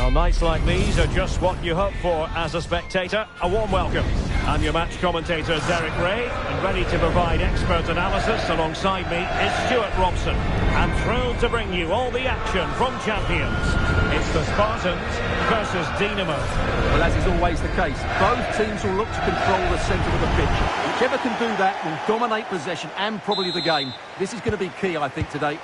Well, nights like these are just what you hope for as a spectator. A warm welcome. I'm your match commentator, Derek Ray, and ready to provide expert analysis alongside me is Stuart Robson. I'm thrilled to bring you all the action from champions. It's the Spartans versus Dinamo. Well, as is always the case, both teams will look to control the centre of the pitch. Whichever can do that will dominate possession and probably the game. This is going to be key, I think, today.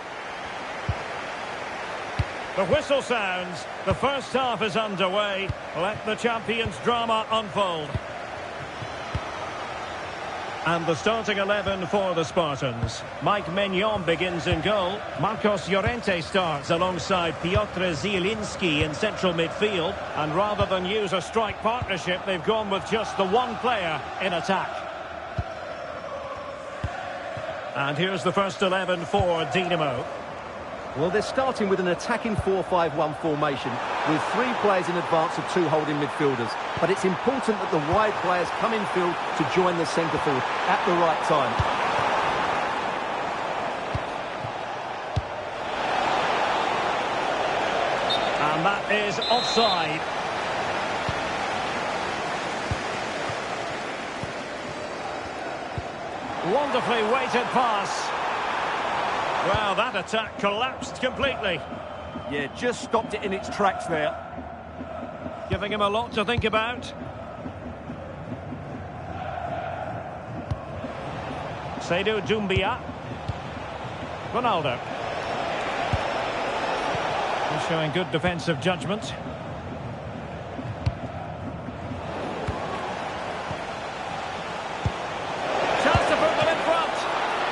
The whistle sounds. The first half is underway. Let the champions' drama unfold. And the starting 11 for the Spartans. Mike Maignan begins in goal. Marcos Llorente starts alongside Piotr Zielinski in central midfield. And rather than use a strike partnership, they've gone with just the one player in attack. And here's the first 11 for Dinamo. Well, they're starting with an attacking 4-5-1 formation with 3 players in advance of 2 holding midfielders. But it's important that the wide players come in field to join the centre forward at the right time. And that is offside. Wonderfully weighted pass. Well, that attack collapsed completely. Yeah, just stopped it in its tracks there. Giving him a lot to think about. Seydou Doumbia. Ronaldo. He's showing good defensive judgment. Chance to put them in front.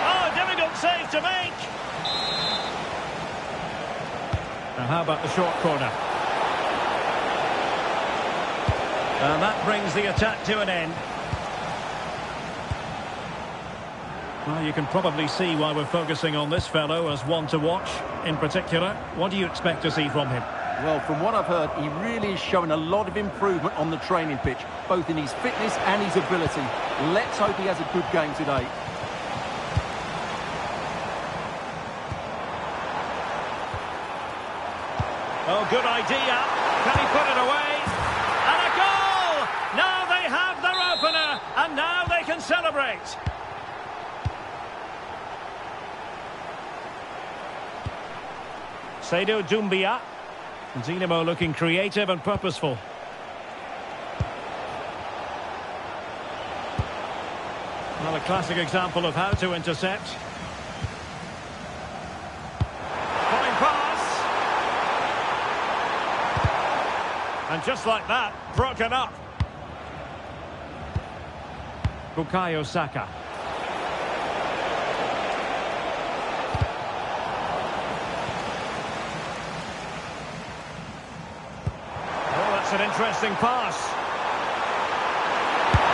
Oh, difficult save to make. Now, how about the short corner? And that brings the attack to an end. Well, you can probably see why we're focusing on this fellow as one to watch. In particular, what do you expect to see from him? Well, from what I've heard, he really is showing a lot of improvement on the training pitch, both in his fitness and his ability. Let's hope he has a good game today. Oh, good idea. Can he put it away? And a goal! Now they have their opener, and now they can celebrate. Seydou Doumbia. Dinamo looking creative and purposeful. Well, a classic example of how to intercept. Fine pass. And just like that, broken up. Bukayo Saka. Oh, that's an interesting pass.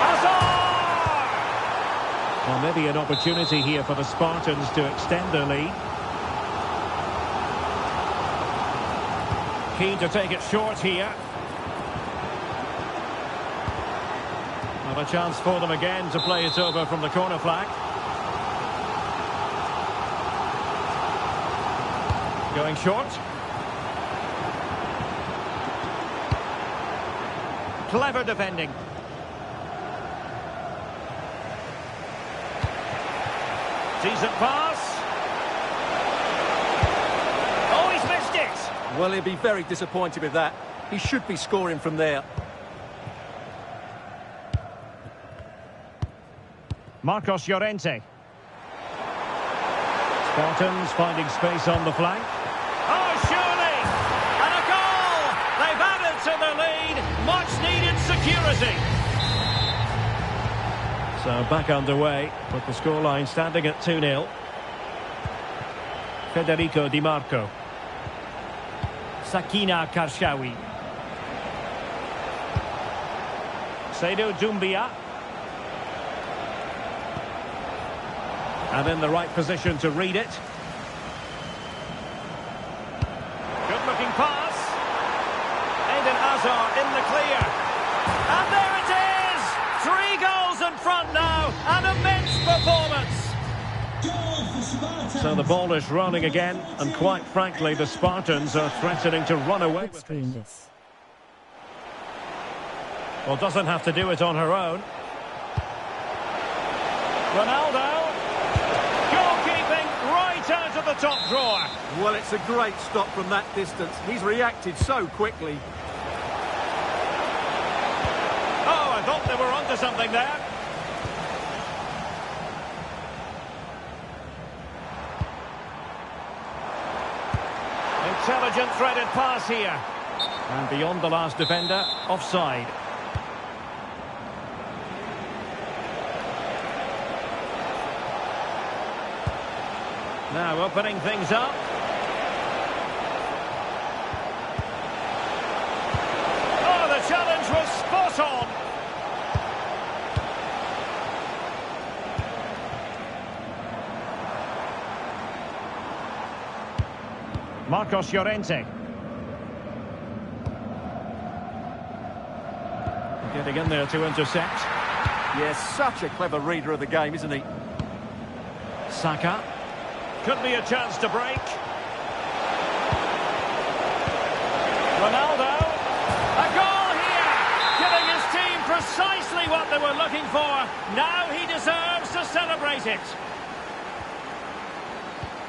Hazard! Well, maybe an opportunity here for the Spartans to extend their lead. Keen to take it short here. A chance for them again to play it over from the corner flag. Going short. Clever defending. Decent pass. Oh, he's missed it. Well, he'll be very disappointed with that. He should be scoring from there. Marcos Llorente. Spartans finding space on the flank. Oh, surely! And a goal! They've added to the lead. Much needed security. So back underway with the scoreline standing at 2-0. Federico Di Marco. Sakina Karshawi. Seydou Doumbia. And in the right position to read it. Good-looking pass. Eden Hazard in the clear. And there it is! 3 goals in front now. An immense performance. So the ball is rolling again. And quite frankly, the Spartans are threatening to run away with this. Well, doesn't have to do it on her own. Ronaldo. Goalkeeping right out of the top drawer. Well, it's a great stop from that distance. He's reacted so quickly. Oh, I thought they were onto something there. Intelligent threaded pass here. And beyond the last defender, offside. Now opening things up. Oh, the challenge was spot on. Marcos Llorente. Getting in there to intercept. Yes, such a clever reader of the game, isn't he? Saka. Could be a chance to break. Ronaldo. A goal here! Giving his team precisely what they were looking for. Now he deserves to celebrate it.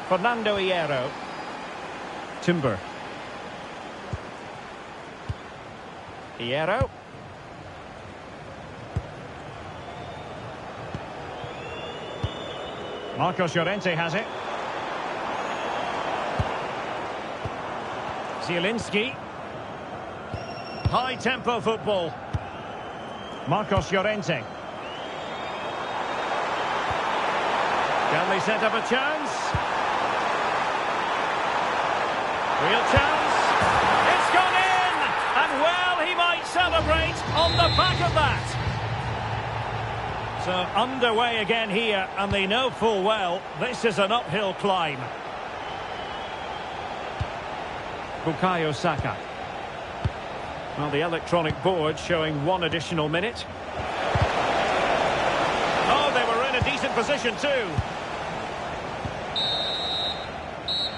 Fernando Hierro. Timber. Hierro. Marcos Llorente has it. Zielinski. High-tempo football. Marcos Llorente. Can they set up a chance? Real chance. It's gone in! And well, he might celebrate on the back of that. So underway again here, and they know full well this is an uphill climb. Bukayo Saka. Well, the electronic board showing 1 additional minute. Oh, they were in a decent position too.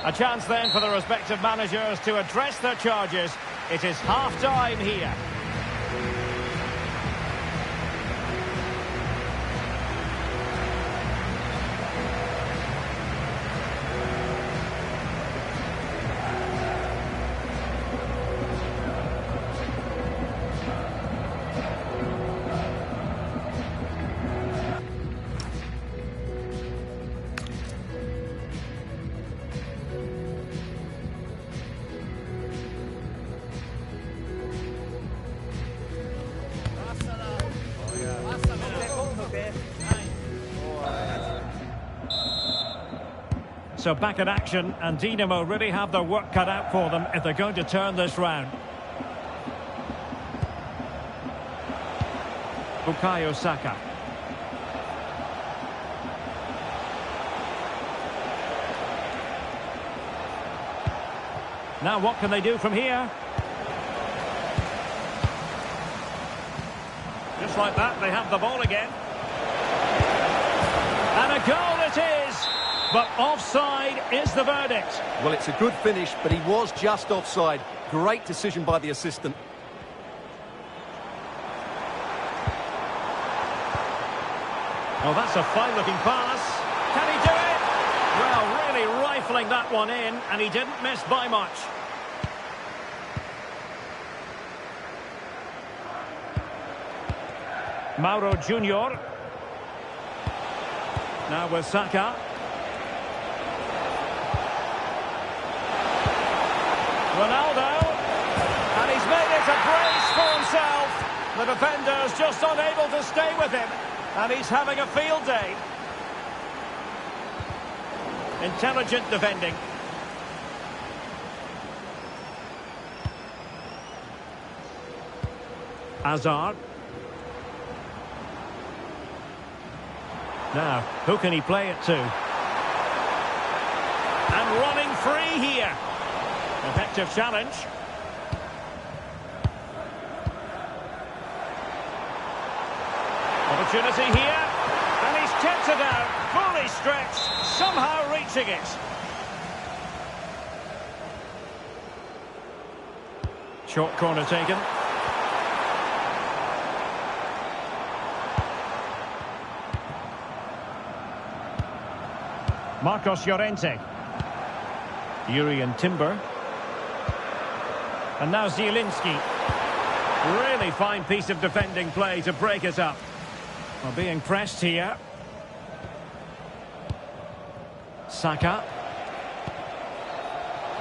A chance then for the respective managers to address their charges. It is half-time here. So back in action, and Dinamo really have their work cut out for them if they're going to turn this round. Bukayo Saka. Now what can they do from here? Just like that, they have the ball again. And a goal it is! But offside is the verdict. Well, it's a good finish, but he was just offside. Great decision by the assistant. Oh, that's a fine-looking pass. Can he do it? Well, really rifling that one in, and he didn't miss by much. Mauro Junior. Now with Saka. Ronaldo, and he's made it a brace for himself. The defender's just unable to stay with him, and he's having a field day. Intelligent defending. Hazard. Now, who can he play it to? And running free here. Effective challenge. Opportunity here. And he's kept it out. Fully stretched. Somehow reaching it. Short corner taken. Marcos Llorente. Jiren Timber. And now Zielinski. Really fine piece of defending play to break it up. Well, being pressed here. Saka.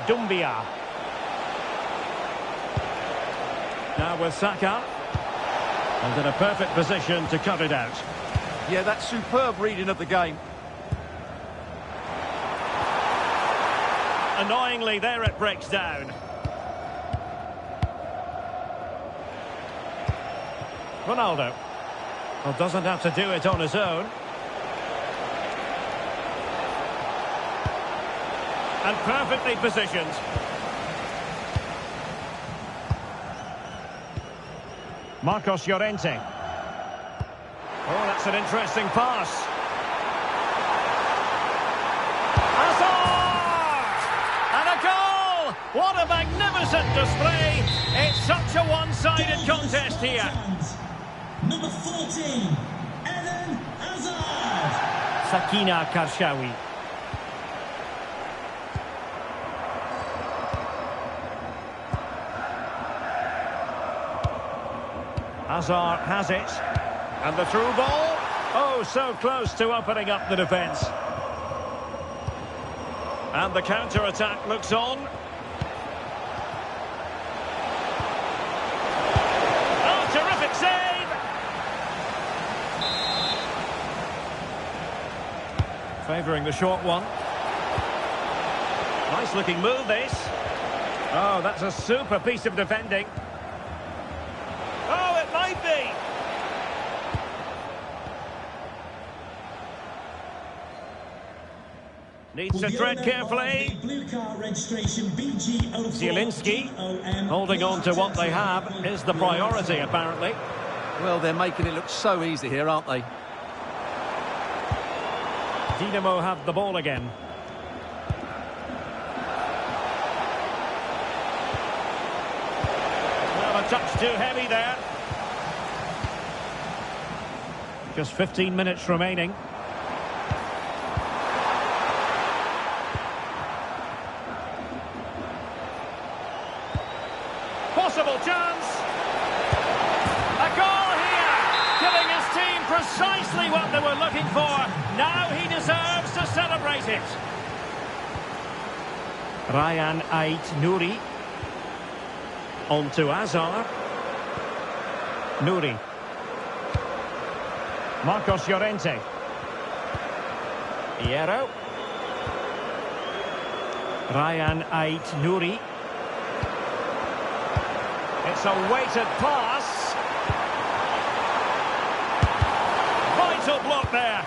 Dumbia. Now with Saka. And in a perfect position to cut it out. Yeah, that's superb reading of the game. Annoyingly, there it breaks down. Ronaldo. Well, doesn't have to do it on his own. And perfectly positioned. Marcos Llorente. Oh, that's an interesting pass. Hazard! And a goal! What a magnificent display! It's such a one-sided contest here. Number 14, Eden Hazard. Sakina Karshawi. Hazard has it. And the through ball. Oh, so close to opening up the defence. And the counter-attack looks on. Oh, terrific save! Favouring the short one. Nice looking move, this. Oh, that's a super piece of defending. Oh, it might be. Needs to tread carefully. Zielinski, holding on to what they have, is the priority, apparently. Well, they're making it look so easy here, aren't they? Dinamo have the ball again. Well, a touch too heavy there. Just 15 minutes remaining. Possible chance. A goal here, giving his team precisely what they were looking for. Now he deserves to celebrate it. Ryan Ait Nouri. On to Hazard. Nouri. Marcos Llorente. Hierro. Ryan Ait Nouri. It's a weighted pass. Vital block there.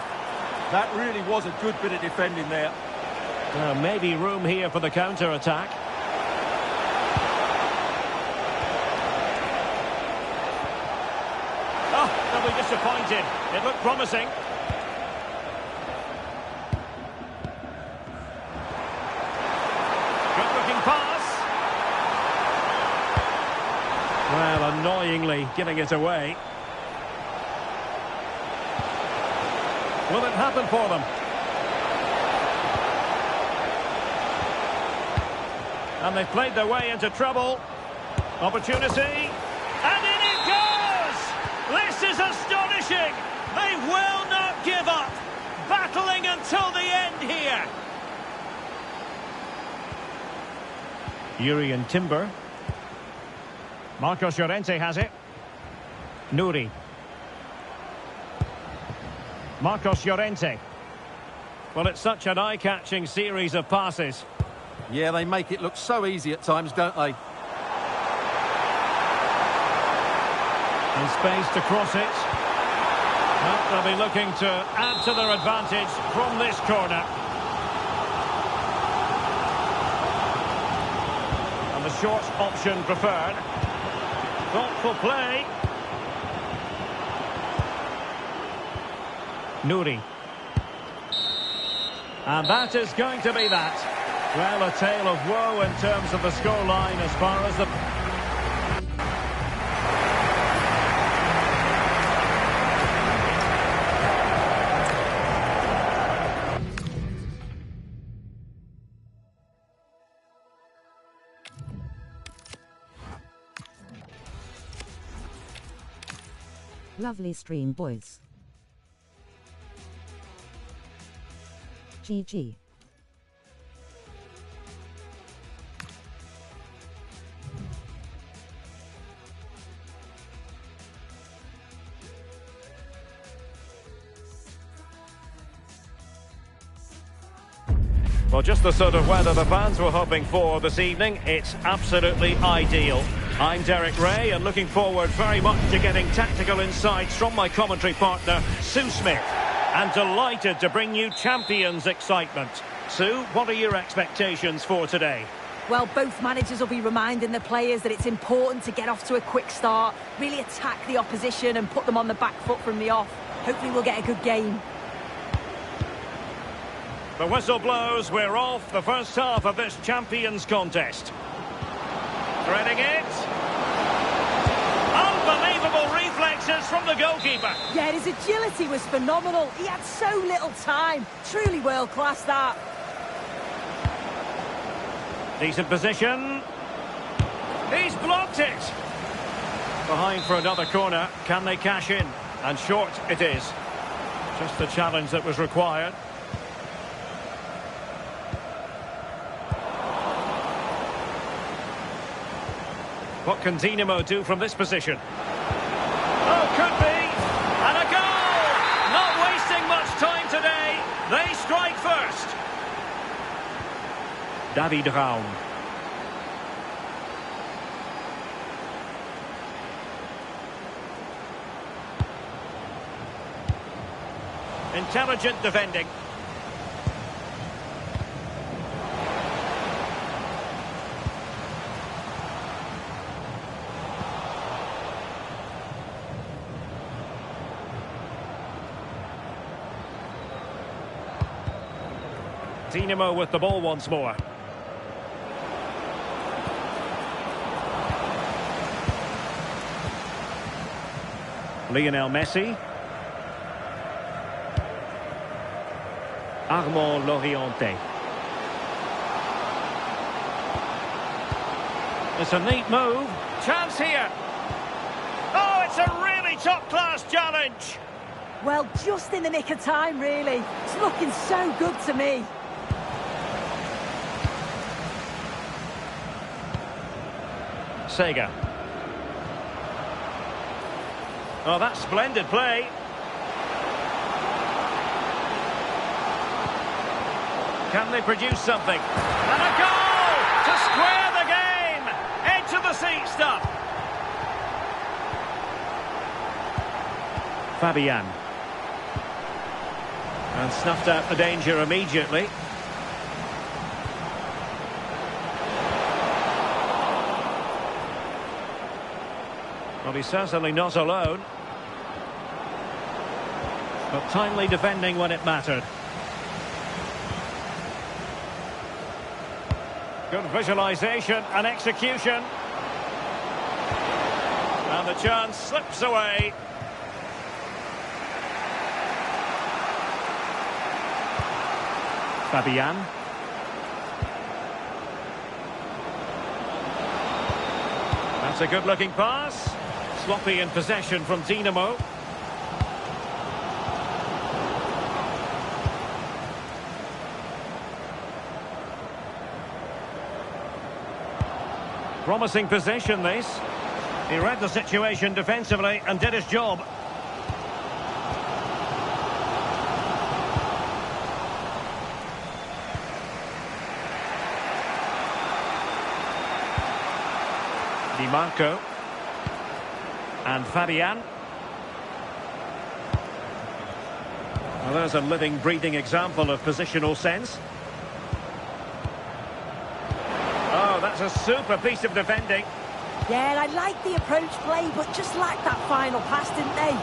That really was a good bit of defending there. Maybe room here for the counter-attack. Oh, they'll be disappointed. It looked promising. Good-looking pass. Well, annoyingly giving it away. Will it happen for them? And they've played their way into trouble. Opportunity. And in it goes! This is astonishing! They will not give up. Battling until the end here. Jiren Timber. Marcos Llorente has it. Nouri. Marcos Llorente. Well, it's such an eye-catching series of passes. Yeah, they make it look so easy at times, don't they? In space to cross it. Well, they'll be looking to add to their advantage from this corner. And the short option preferred. Thoughtful play. Nouri. And that is going to be that. Well, a tale of woe in terms of the scoreline as far as the... Lovely stream, boys. GG. Well, just the sort of weather the fans were hoping for this evening. It's absolutely ideal. I'm Derek Ray, and looking forward very much to getting tactical insights from my commentary partner, Sue Smith. And delighted to bring you Champions excitement. Sue, what are your expectations for today? Well, both managers will be reminding the players that it's important to get off to a quick start, really attack the opposition and put them on the back foot from the off. Hopefully we'll get a good game. The whistle blows, we're off the first half of this Champions contest. Threading it. Unbelievable reflexes from the goalkeeper. Yeah, his agility was phenomenal. He had so little time. Truly world class, that. Decent position. He's blocked it. Behind for another corner. Can they cash in? And short it is. Just the challenge that was required. What can Dinamo do from this position? Oh, could be! And a goal! Not wasting much time today. They strike first. David Raum. Intelligent defending. Dinamo with the ball once more. Lionel Messi. Armand Loriente. It's a neat move. Chance here. Oh, it's a really top-class challenge. Well, just in the nick of time, really. It's looking so good to me. Sega. Oh, that's splendid play. Can they produce something? And a goal to square the game. Edge of the seat stuff. Fabian. And snuffed out the danger immediately. Well, he's certainly not alone. But timely defending when it mattered. Good visualisation and execution. And the chance slips away. Fabian. That's a good-looking pass. Sloppy in possession from Dinamo. Promising position, this. He read the situation defensively and did his job. Di Marco. And Fabian. Well, there's a living, breathing example of positional sense. Oh, that's a super piece of defending. Yeah, and I like the approach play, but just lacked that final pass, didn't they?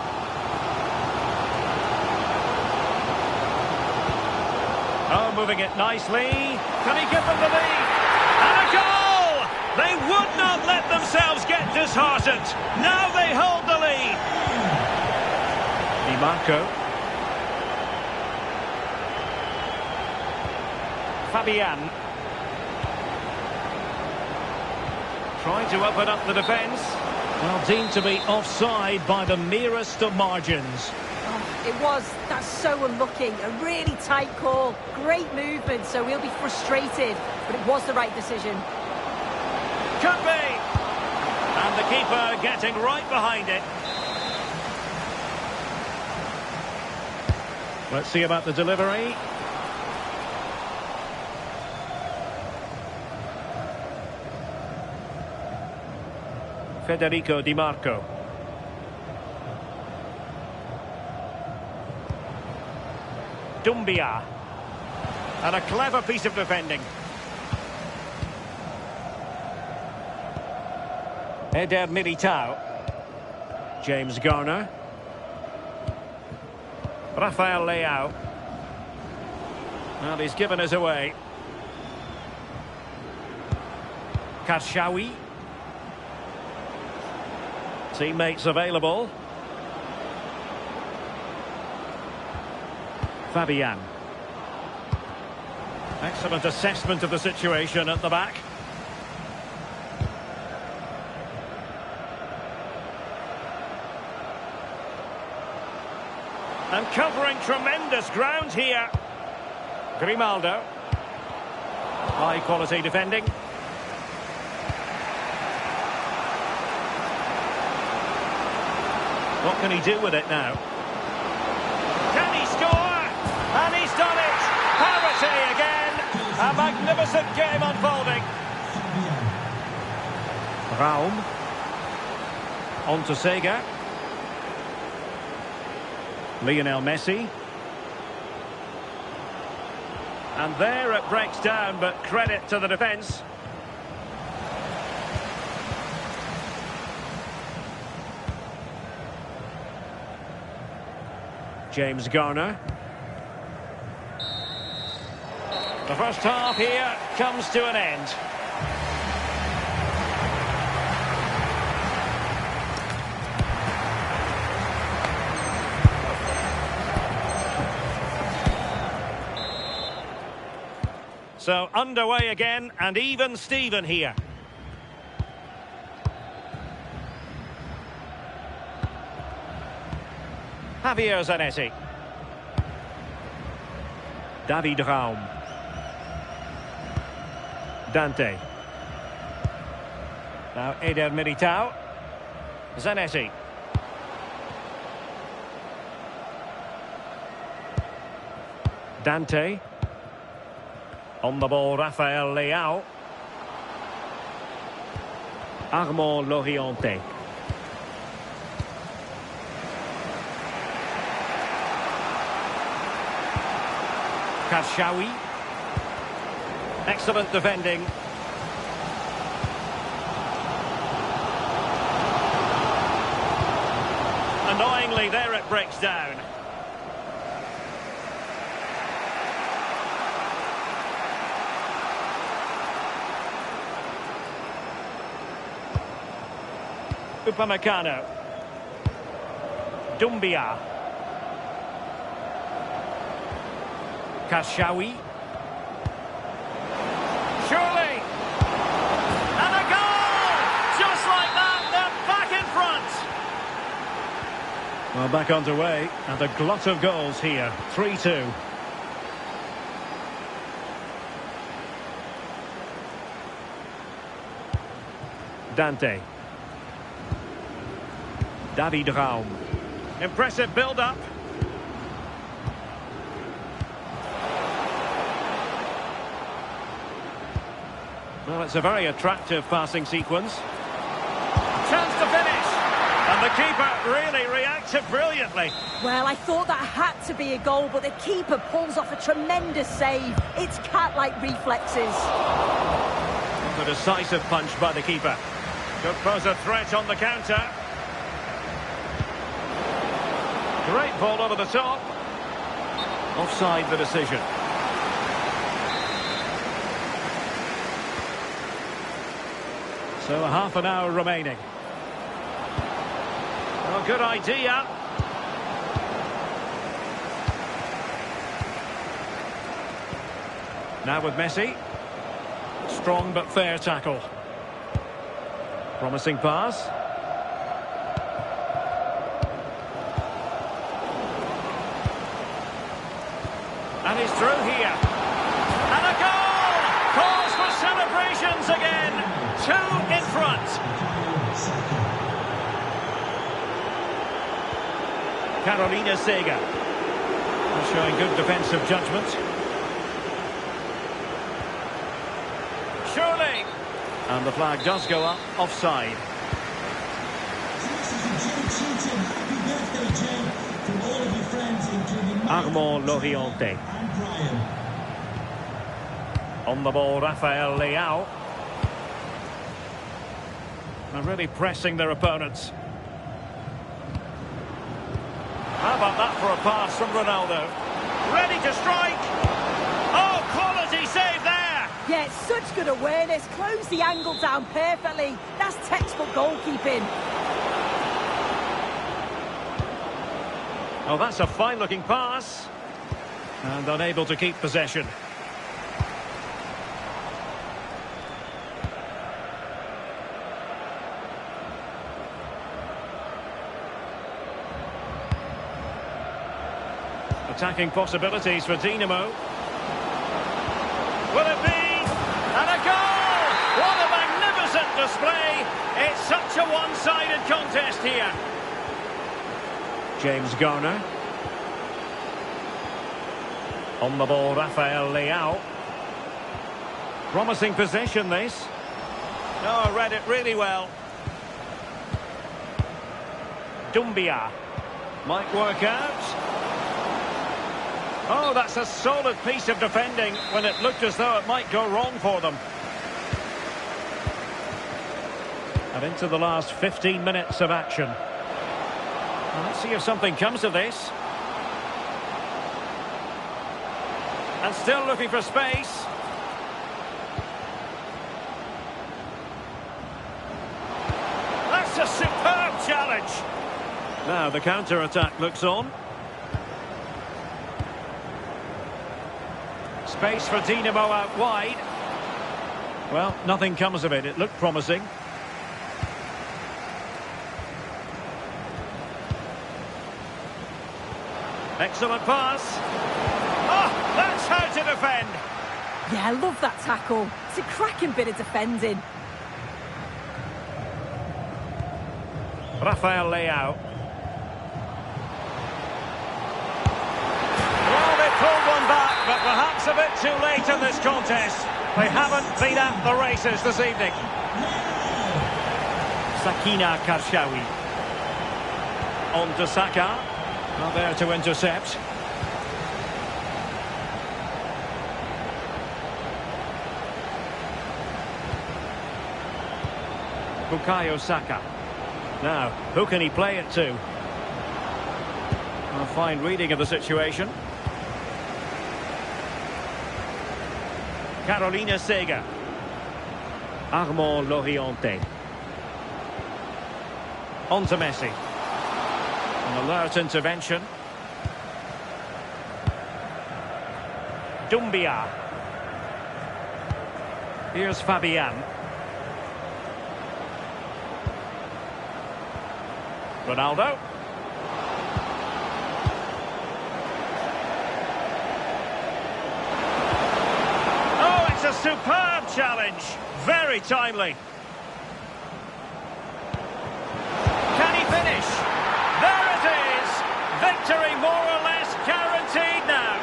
Oh, moving it nicely. Can he give them the lead? And a goal! They would not let themselves get disheartened. Now they hold the lead. Di Marco. Fabian. Trying to open up the defence. Well, deemed to be offside by the merest of margins. Oh, it was. That's so unlucky. A really tight call. Great movement, so he'll be frustrated. But it was the right decision. Could be. And the keeper getting right behind it. Let's see about the delivery. Federico Di Marco. Dumbia. And a clever piece of defending. Eder Militao. James Garner. Rafael Leao. Well, he's given us away. Karshawi. Teammates available. Fabian. Excellent assessment of the situation at the back. And covering tremendous ground here. Grimaldo. High quality defending. What can he do with it now? Can he score? And he's done it! Parity again! A magnificent game unfolding. Raum. On to Sega. Lionel Messi. And there it breaks down, but credit to the defence. James Garner. The first half here comes to an end. So underway again, and even Steven here. Javier Zanetti. David Raum. Dante. Now Eder Militao. Zanetti. Dante. On the ball, Rafael Leao. Armand Loriente. Karshawi. Excellent defending. Annoyingly, there it breaks down. Upamecano. Dumbia. Karshawi. Surely. And a goal! Just like that, they're back in front. Well, back underway, and a glut of goals here. 3-2. Dante. David Raum. Impressive build-up. Well, it's a very attractive passing sequence. Chance to finish. And the keeper really reacted brilliantly. Well, I thought that had to be a goal, but the keeper pulls off a tremendous save. It's cat-like reflexes. A decisive punch by the keeper. Could pose a threat on the counter. Great ball over the top. Offside the decision. So half an hour remaining. Well, good idea. Now with Messi. Strong but fair tackle. Promising pass. And he's through here. And a goal! Calls for celebrations again. 2 in front. Carolina Sega. Showing good defensive judgment. Surely! And the flag does go up, offside. Armand Loriente. On the ball, Rafael Leao. And really pressing their opponents. How about that for a pass from Ronaldo? Ready to strike! Oh, quality save there! Yeah, it's such good awareness. Closed the angle down perfectly. That's textbook goalkeeping. Oh, that's a fine-looking pass. And unable to keep possession. Attacking possibilities for Dinamo. Will it be? And a goal! What a magnificent display! It's such a one-sided contest here. James Garner. On the ball, Rafael Leao. Promising possession, this. Oh, read it really well. Doumbia. Might work out. Oh, that's a solid piece of defending when it looked as though it might go wrong for them. And into the last 15 minutes of action. Well, let's see if something comes of this. And still looking for space. That's a superb challenge. Now the counter-attack looks on. Space for Dinamo out wide. Well, nothing comes of it. It looked promising. Excellent pass. Oh, that's how to defend. Yeah, I love that tackle. It's a cracking bit of defending. Rafael Leao. Well, they pulled one back, but perhaps a bit too late in this contest. They haven't been at the races this evening. Sakina Karshawi. On to Saka. Not there to intercept. Bukayo Saka. Now, who can he play it to? A fine reading of the situation. Carolina Sega. Armand Loriente. On to Messi. An alert intervention. Doumbia. Here's Fabian. Ronaldo. Oh, it's a superb challenge. Very timely. Can he finish? There it is. Victory more or less guaranteed now.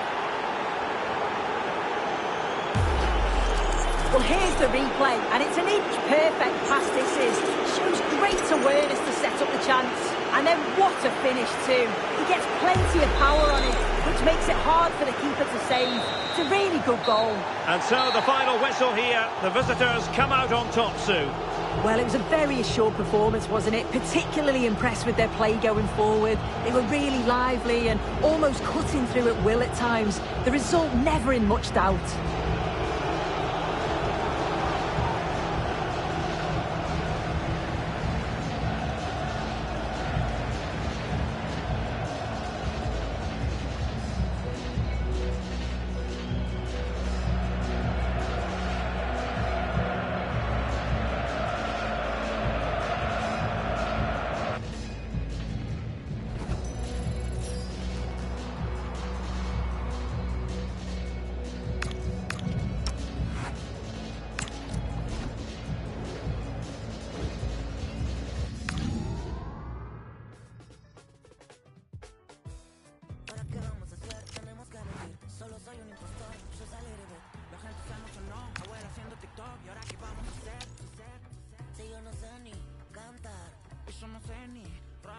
Well, here's the replay, and it's an inch-perfect pass this is. Shows great awareness to set up the chance. And then what a finish too. He gets plenty of power on it, which makes it hard for the keeper to save. It's a really good goal. And so the final whistle here. The visitors come out on top, Sue. Well, it was a very assured performance, wasn't it? Particularly impressed with their play going forward. They were really lively and almost cutting through at will at times. The result never in much doubt.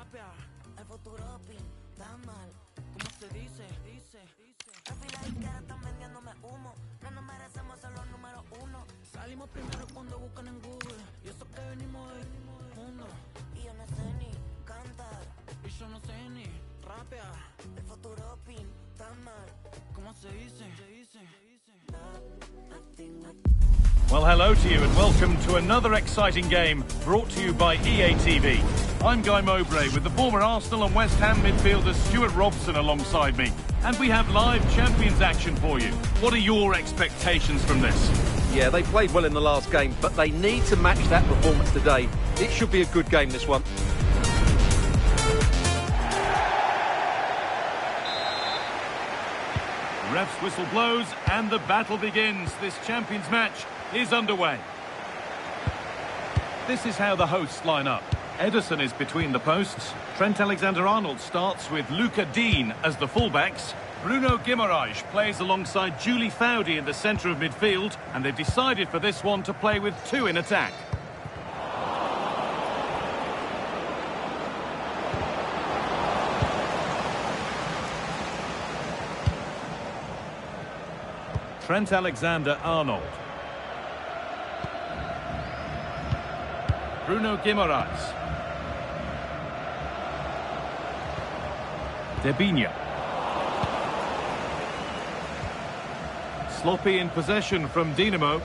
Rapia, el futuro pinta mal. ¿Cómo se dice? Al final que ahora están vendiéndome humo. No nos merecemos ser los número uno. Salimos primero cuando buscan en Google. Y eso que venimos del mundo. Y yo no sé ni cantar. Y yo no sé ni rapear. El futuro pinta mal. ¿Cómo se dice? Well, hello to you and welcome to another exciting game brought to you by EA TV. I'm Guy Mowbray with the former Arsenal and West Ham midfielder Stuart Robson alongside me. And we have live Champions action for you. What are your expectations from this? Yeah, they played well in the last game, but they need to match that performance today. It should be a good game, this one. Ref's whistle blows and the battle begins. This Champions match is underway. This is how the hosts line up. Ederson is between the posts. Trent Alexander-Arnold starts with Luca Dean as the fullbacks. Bruno Guimaraes plays alongside Julie Foudy in the centre of midfield, and they've decided for this one to play with two in attack. Trent Alexander-Arnold. Bruno Guimaraes. Debinha. Sloppy in possession from Dinamo.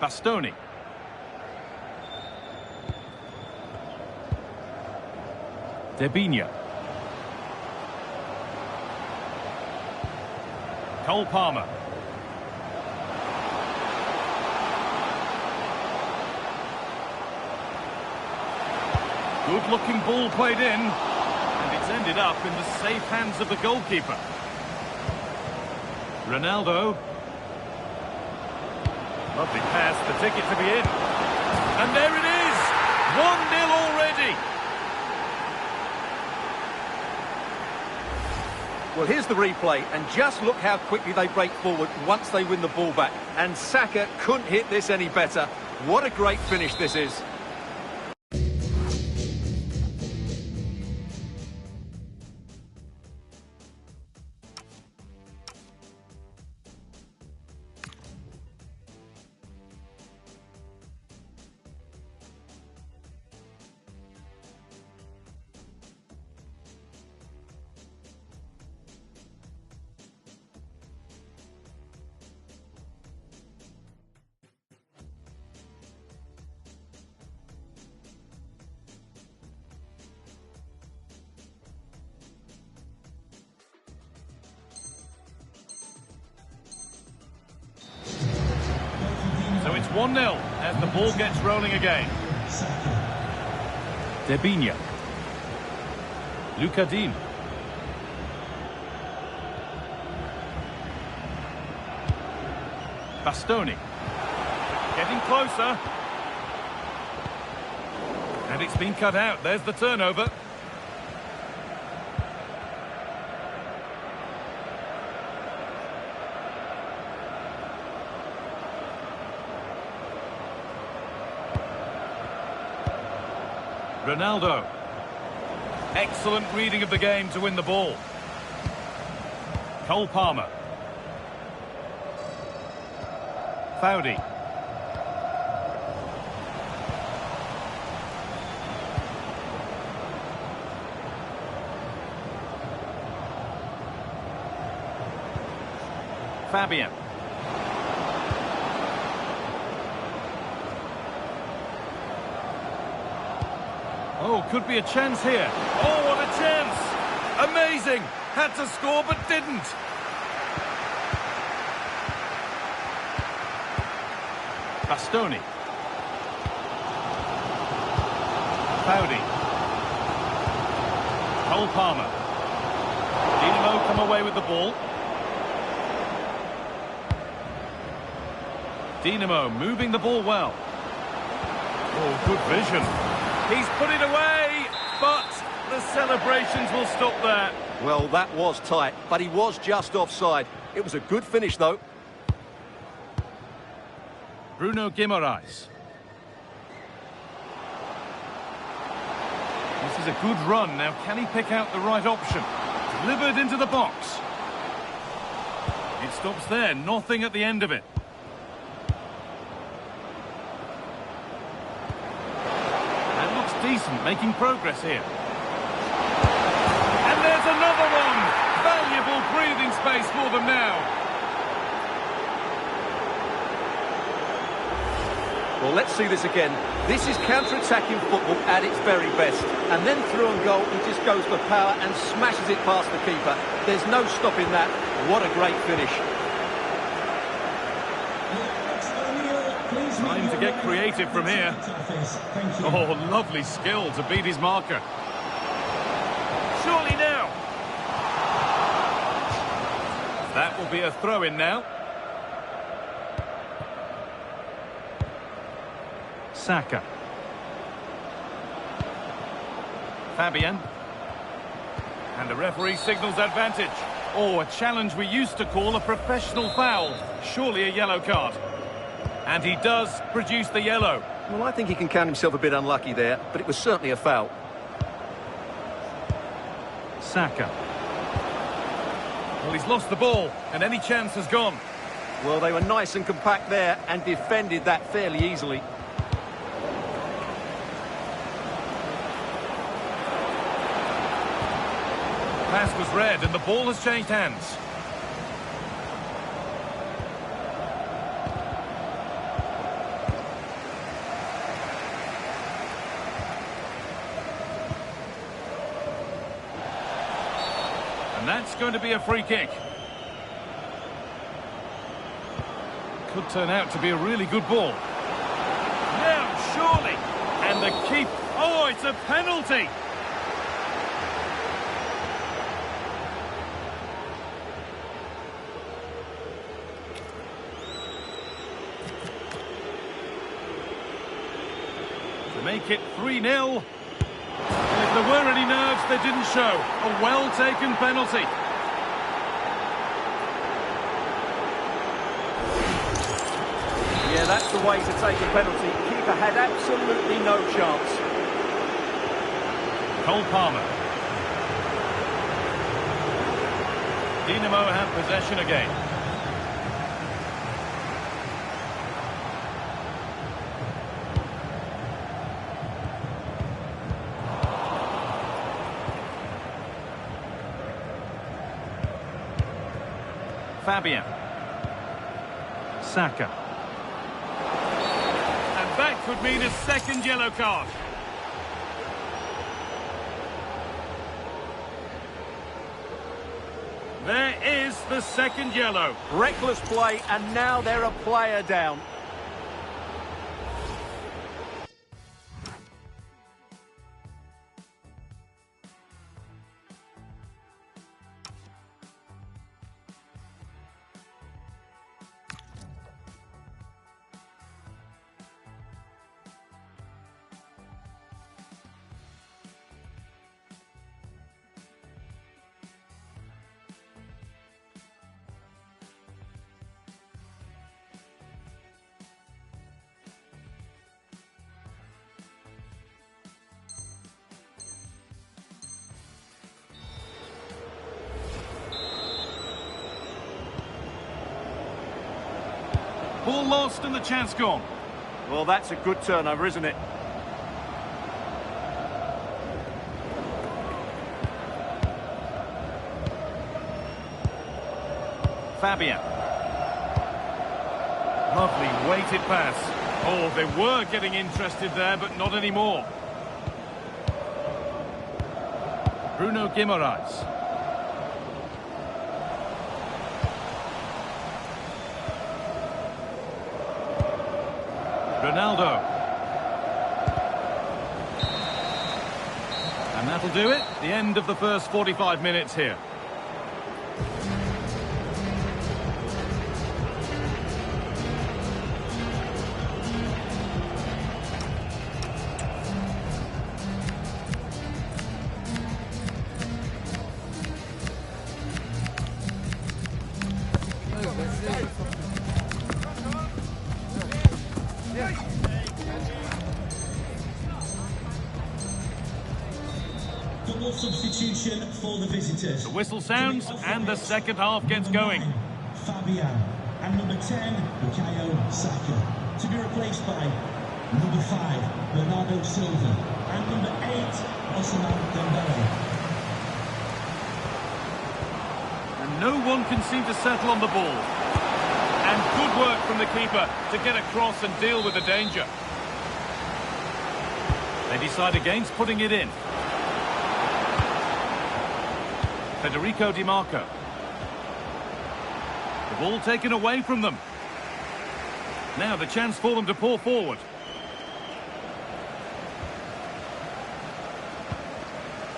Bastoni. Debinha. Cole Palmer. Good-looking ball played in, and it's ended up in the safe hands of the goalkeeper. Ronaldo. Lovely pass, the ticket to be in. And there it is! 1-0 already! Well, here's the replay, and just look how quickly they break forward once they win the ball back. And Saka couldn't hit this any better. What a great finish this is. So it's 1-0 as the ball gets rolling again. Debinha. Luca Dean. Bastoni. Getting closer. And it's been cut out. There's the turnover. Ronaldo. Excellent reading of the game to win the ball. Cole Palmer. Foudy. Fabian. Oh, could be a chance here. Oh, what a chance! Amazing! Had to score, but didn't. Bastoni. Foudy. Cole Palmer. Dinamo come away with the ball. Dinamo moving the ball well. Oh, good vision. He's put it away, but the celebrations will stop there. Well, that was tight, but he was just offside. It was a good finish, though. Bruno Guimaraes. This is a good run. Now, can he pick out the right option? Delivered into the box. It stops there. Nothing at the end of it. That looks decent, making progress here. And there's another one! Valuable breathing space for them now. Well, let's see this again. This is counter-attacking football at its very best. And then through on goal, he just goes for power and smashes it past the keeper. There's no stopping that. What a great finish. Time to get creative from here. Oh, lovely skill to beat his marker. Surely now. That will be a throw-in now. Saka. Fabian. And the referee signals advantage. Oh, a challenge we used to call a professional foul. Surely a yellow card. And he does produce the yellow. Well, I think he can count himself a bit unlucky there, but it was certainly a foul. Saka. Well, he's lost the ball, and any chance has gone. Well, they were nice and compact there and defended that fairly easily. Pass was read, and the ball has changed hands. And that's going to be a free kick. Could turn out to be a really good ball. Now, surely. And the keep. Oh, it's a penalty. To make it 3-0. And if there were any nerves, they didn't show. A well-taken penalty. Yeah, that's the way to take a penalty. Keeper had absolutely no chance. Cole Palmer. Dinamo have possession again. Fabian. Saka. And that could mean a second yellow card. There is the second yellow. Reckless play, and now they're a player down. Ball lost and the chance gone. Well, that's a good turnover, isn't it? Fabian. Lovely weighted pass. Oh, they were getting interested there, but not anymore. Bruno Guimaraes. Ronaldo. And that'll do it. The end of the first 45 minutes here. Goal substitution for the visitors. The whistle sounds and the second half gets going. Fabian. And number 10, Bukayo Saka. To be replaced by number 5, Bernardo Silva. And number 8, Ousmane Dembele. And no one can seem to settle on the ball. And good work from the keeper to get across and deal with the danger. They decide against putting it in. Federico Di Marco. The ball taken away from them. Now the chance for them to pour forward.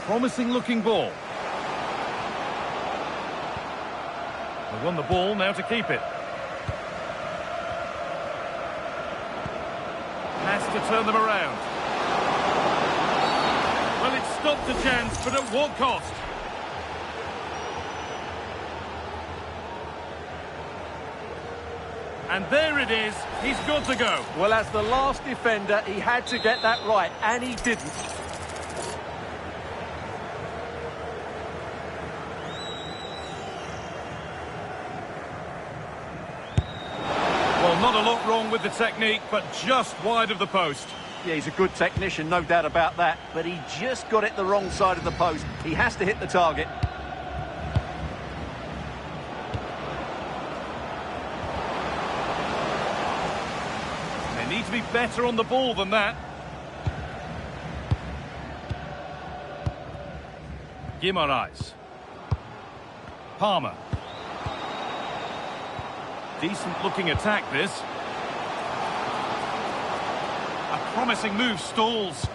Promising looking ball. They won the ball, now to keep it. Has to turn them around. Well, it stopped the chance, but at what cost? And there it is, he's got to go. Well, as the last defender, he had to get that right, and he didn't. Well, not a lot wrong with the technique, but just wide of the post. Yeah, he's a good technician, no doubt about that, but he just got it the wrong side of the post. He has to hit the target. They need to be better on the ball than that. Guimaraes. Palmer. Decent looking attack, this. A promising move stalls.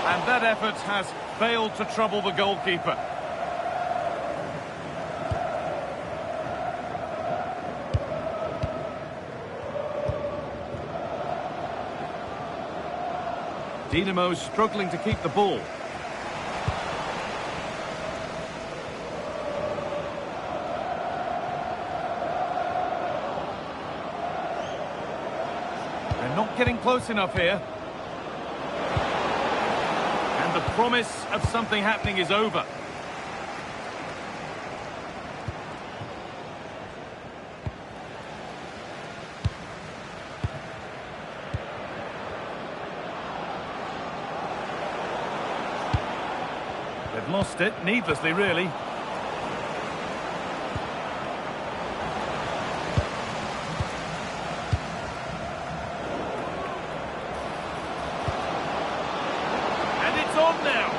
And that effort has failed to trouble the goalkeeper. Dinamo's struggling to keep the ball. They're not getting close enough here. And the promise of something happening is over. They've lost it, needlessly, really. And it's on now.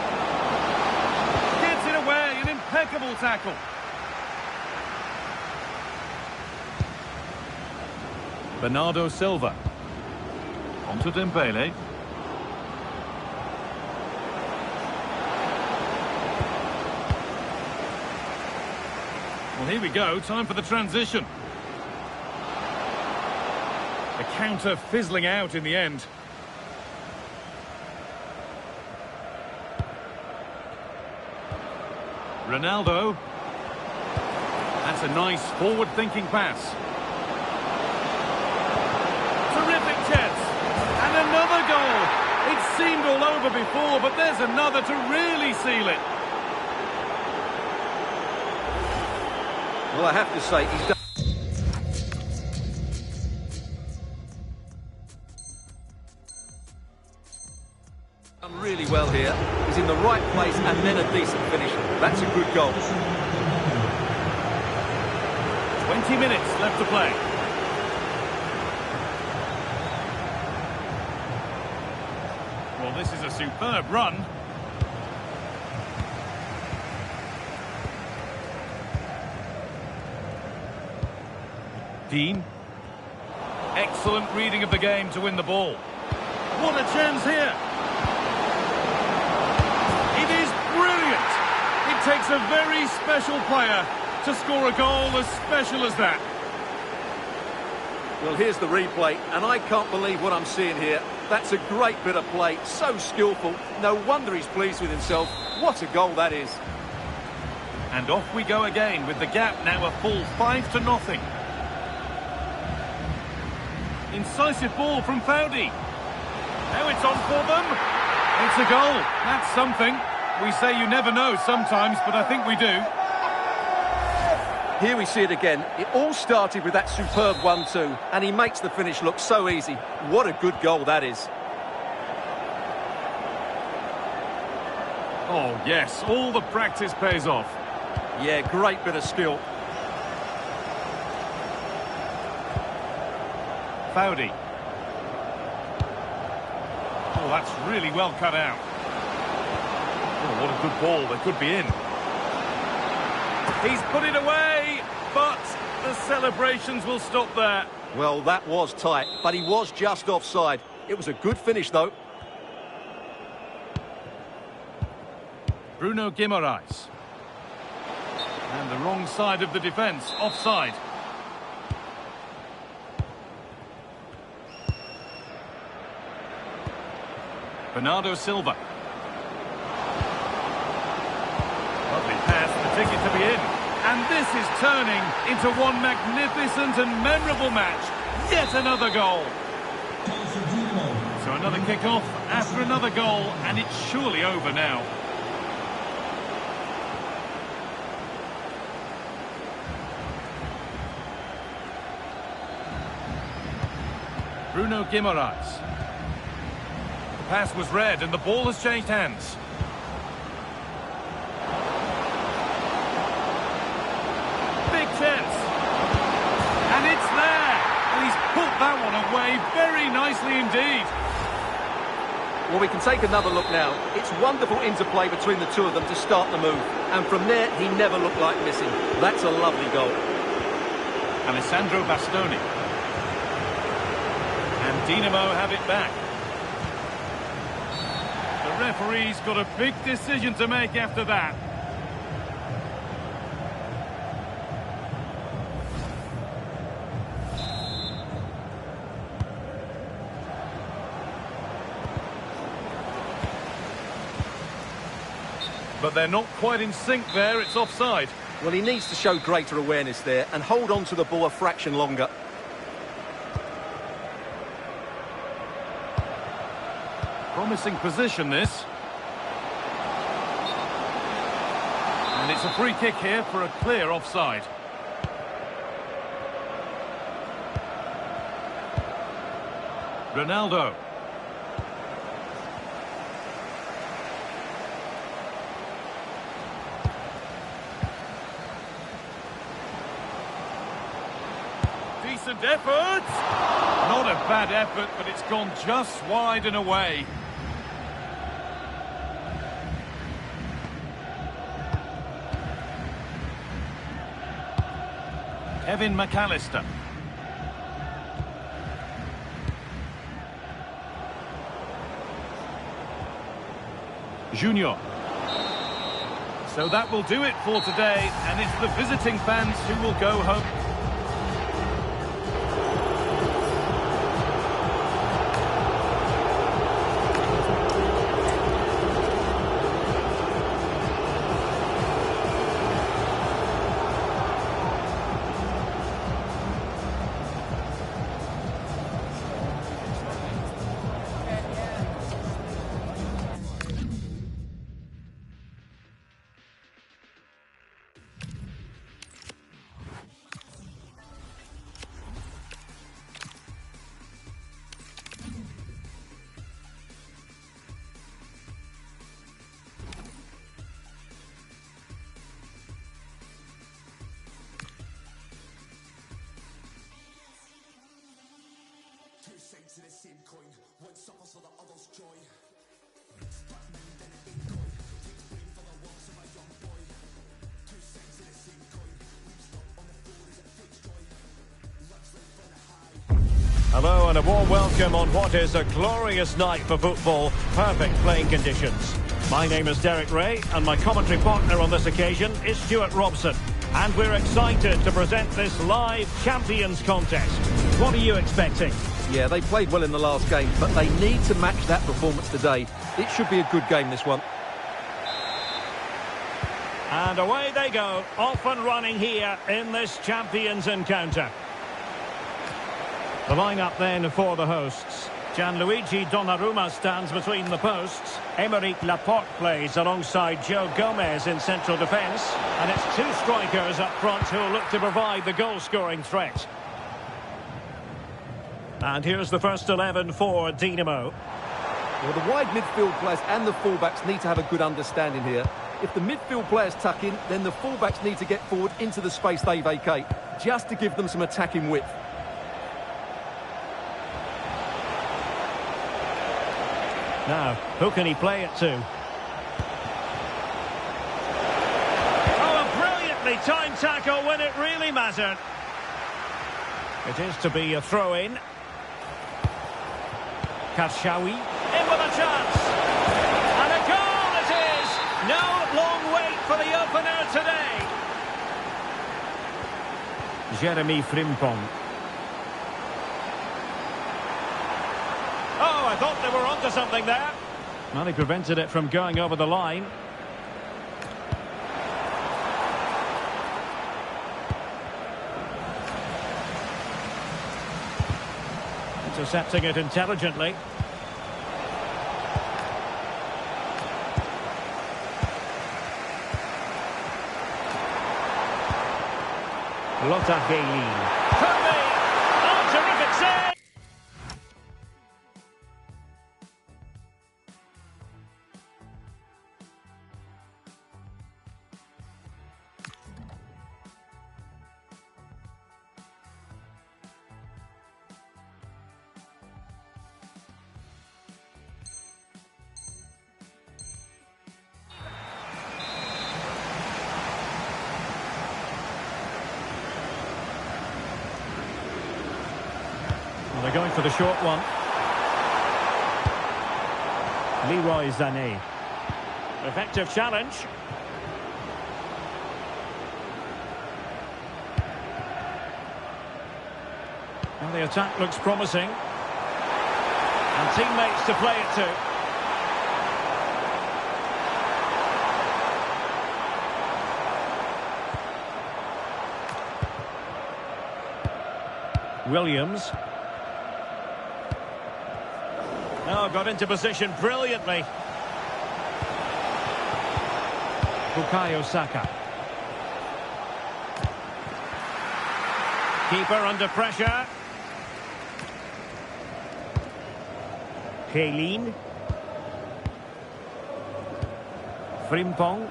Gets it away, an impeccable tackle. Bernardo Silva. Onto Dembele. Well, here we go, time for the transition. The counter fizzling out in the end. Ronaldo. That's a nice forward-thinking pass. Terrific chance. And another goal. It seemed all over before, but there's another to really seal it. Well, I have to say, he's done really well here. He's in the right place and then a decent finish. That's a good goal. 20 minutes left to play. Well, this is a superb run. Dean. Excellent reading of the game to win the ball. What a chance here. It is brilliant. It takes a very special player to score a goal as special as that. Well, here's the replay, and I can't believe what I'm seeing here. That's a great bit of play, so skillful. No wonder he's pleased with himself. What a goal that is. And off we go again with the gap now a full 5-0. Incisive ball from Foudy. Now it's on for them. It's a goal. That's something. We say you never know sometimes, but I think we do. Here we see it again. It all started with that superb 1-2, and he makes the finish look so easy. What a good goal that is. Oh, yes, all the practice pays off. Yeah, great bit of skill. Foudy. Oh, that's really well cut out. Oh, what a good ball. They could be in. He's put it away, but the celebrations will stop there. Well, that was tight, but he was just offside. It was a good finish, though. Bruno Guimaraes. And the wrong side of the defence, offside. Bernardo Silva. Lovely pass, the ticket to be in. And this is turning into one magnificent and memorable match. Yet another goal. So another kick-off after another goal, and it's surely over now. Bruno Guimaraes. The pass was read and the ball has changed hands. Big chance. And it's there. And he's put that one away very nicely indeed. Well, we can take another look now. It's wonderful interplay between the two of them to start the move. And from there, he never looked like missing. That's a lovely goal. Alessandro Bastoni. And Dinamo have it back. The referee's got a big decision to make after that. But they're not quite in sync there, it's offside. Well, he needs to show greater awareness there and hold on to the ball a fraction longer. Promising position, this. And it's a free kick here for a clear offside. Ronaldo. Decent effort. Not a bad effort, but it's gone just wide and away. Kevin McAllister. Junior. So that will do it for today, and it's the visiting fans who will go home. To the same coin, one suffers for the other's joy. Hello and a warm welcome on what is a glorious night for football. Perfect playing conditions. My name is Derek Ray and my commentary partner on this occasion is Stuart Robson. And we're excited to present this live Champions contest. What are you expecting? Yeah, they played well in the last game, but they need to match that performance today. It should be a good game, this one. And away they go, off and running here in this Champions encounter. The lineup then for the hosts. Gianluigi Donnarumma stands between the posts. Aymeric Laporte plays alongside Joe Gomez in central defence. And it's two strikers up front who will look to provide the goal-scoring threat. And here's the first 11 for Dinamo. Well, the wide midfield players and the fullbacks need to have a good understanding here. If the midfield players tuck in, then the fullbacks need to get forward into the space they vacate, just to give them some attacking width. Now, who can he play it to? Oh, a brilliantly timed tackle when it really mattered. It is to be a throw-in. Karshawi, in with a chance. And a goal it is! No long wait for the opener today. Jeremy Frimpong. Oh, I thought they were onto something there. Well, he prevented it from going over the line. Intercepting it intelligently. Lotta Gaylin. Could be! Oh, terrific save! They're going for the short one. Leroy Sané. Effective challenge. And the attack looks promising. And teammates to play it to. Williams. Oh, got into position brilliantly. Bukayo Saka. Keeper under pressure. Gaylin. Frimpong.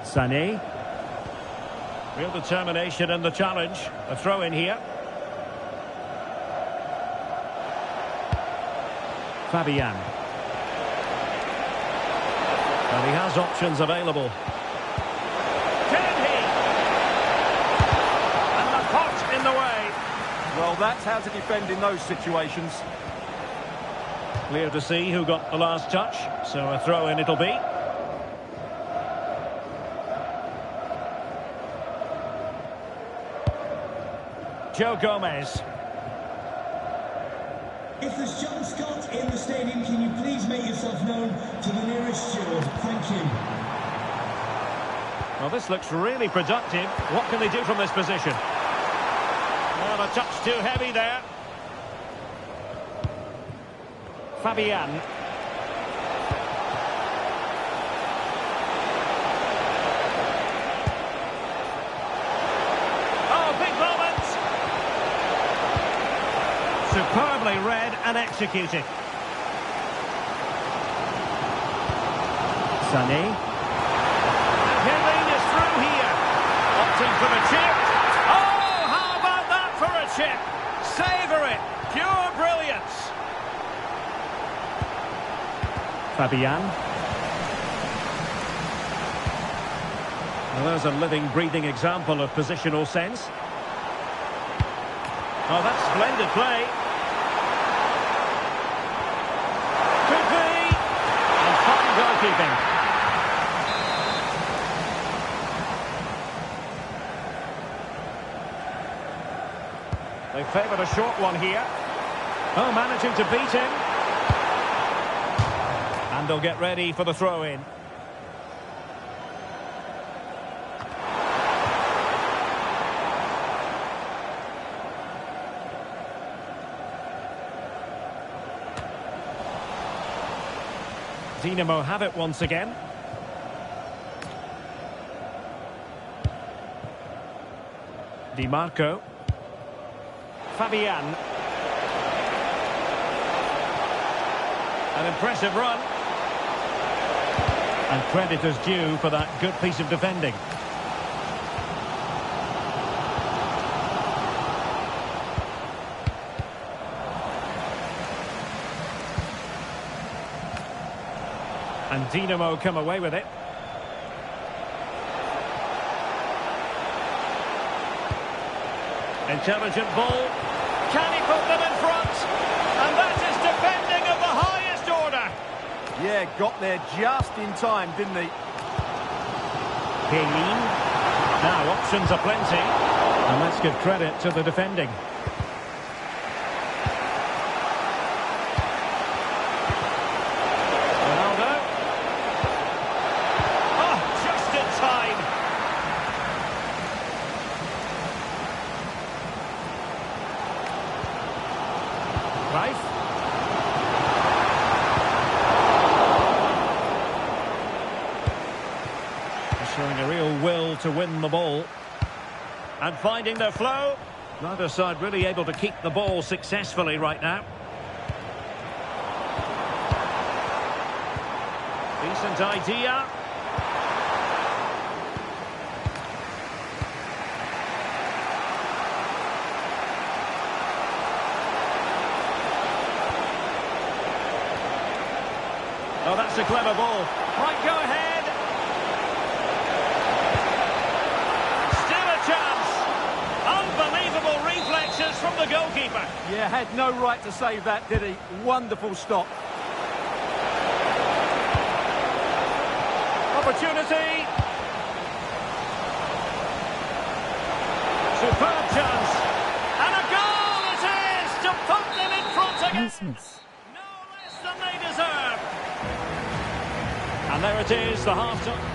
Sané. Real determination in the challenge. A throw in here. Fabian. And he has options available. Can he? And the pot in the way. Well, that's how to defend in those situations. Clear to see who got the last touch. So a throw in it'll be. Joe Gomez. If there's John Scott in the stadium, can you please make yourself known to the nearest steward? Thank you. Well, this looks really productive. What can they do from this position? Well, a touch too heavy there. Fabian. Oh, big moment! Superbly read and executed. Sané. And Gaylin is through here. Opting for the chip. Oh, how about that for a chip? Savour it. Pure brilliance. Fabian. Well, there's a living, breathing example of positional sense. Oh, that's splendid play. Could be. And fine goalkeeping. They favoured a short one here. Oh, managing to beat him. And they'll get ready for the throw-in. Dinamo have it once again. Di Marco. Fabian. An impressive run. And credit is due for that good piece of defending. And Dinamo come away with it. Intelligent ball. Can he put them in front? And that is defending of the highest order. Yeah, got there just in time, didn't he? Payne. Now options are plenty. And let's give credit to the defending. Ronaldo. Oh, just in time. Right. Showing a real will to win the ball. And finding their flow. Neither side really able to keep the ball successfully right now. Decent idea. Oh, that's a clever ball. Right, go ahead. Still a chance. Unbelievable reflexes from the goalkeeper. Yeah, had no right to save that, did he? Wonderful stop. Opportunity. Superb chance. And a goal it is to put them in front again. No less than they deserve. And there it is, the half-time.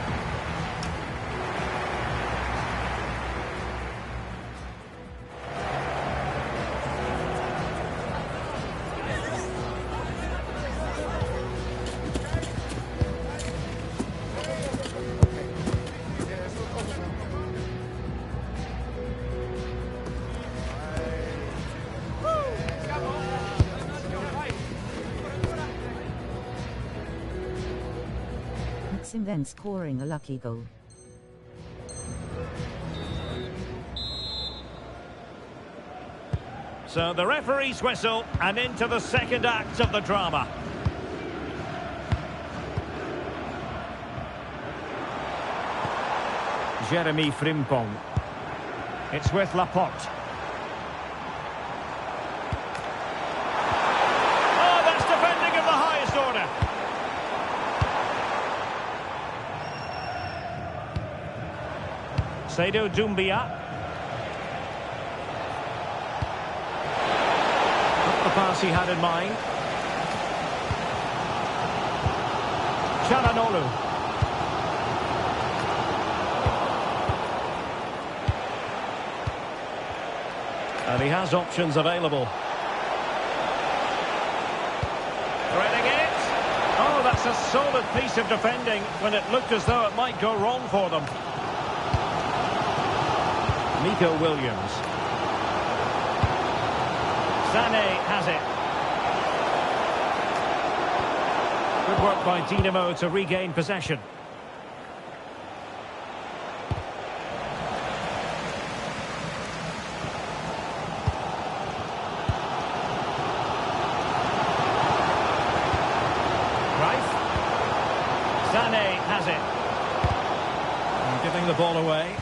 Him then scoring a lucky goal. So the referee's whistle and into the second act of the drama. Jeremy Frimpong. It's with Laporte. Oh, that's defending of the highest order. Seydou Doumbia. Not the pass he had in mind. Çalhanoğlu. And he has options available. Threading it. Oh, that's a solid piece of defending when it looked as though it might go wrong for them. Nico Williams. Sané has it. Good work by Dinamo to regain possession. Right. Sané has it. And giving the ball away.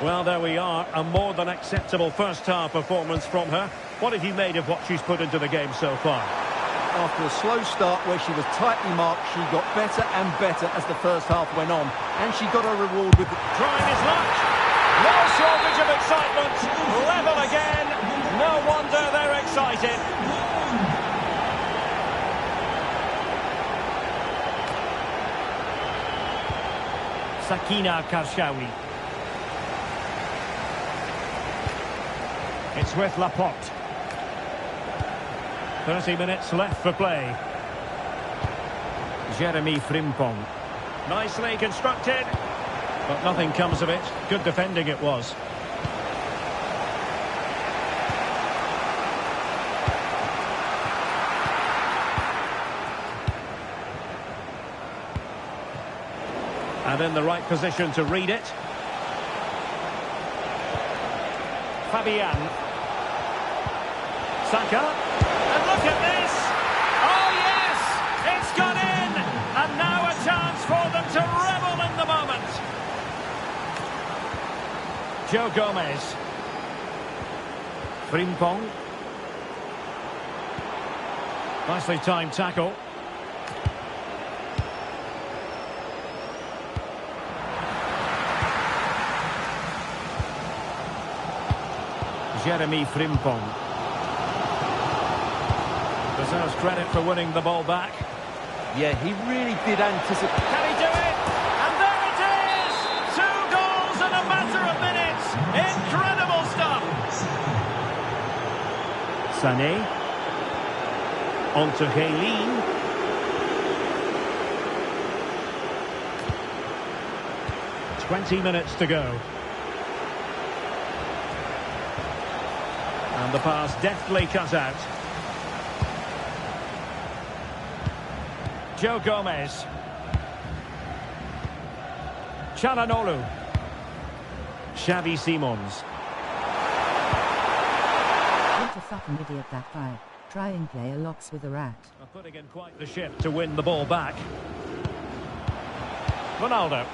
Well, there we are, a more than acceptable first-half performance from her. What have you made of what she's put into the game so far? After a slow start where she was tightly marked, she got better and better as the first half went on. And she got her reward with... Trying his luck. No shortage of excitement. Level again. No wonder they're excited. Sakina Karshawi. It's with Laporte. 30 minutes left for play. Jeremy Frimpong. Nicely constructed, but nothing comes of it. Good defending it was. And in the right position to read it. Fabian. Saka. And look at this! Oh yes! It's gone in! And now a chance for them to revel in the moment. Joe Gomez. Frimpong. Nicely timed tackle. Jeremy Frimpong. Deserves credit for winning the ball back. Yeah, he really did anticipate. Can he do it? And there it is! 2 goals in a matter of minutes. Incredible stuff. Sané. On to Jiren. "20 minutes to go. And the pass deftly cut out. Joe Gomez. Çalhanoğlu. Xavi Simons. What a fucking idiot that guy. Try and play a locks with a rat. Putting in quite the shift to win the ball back. Ronaldo.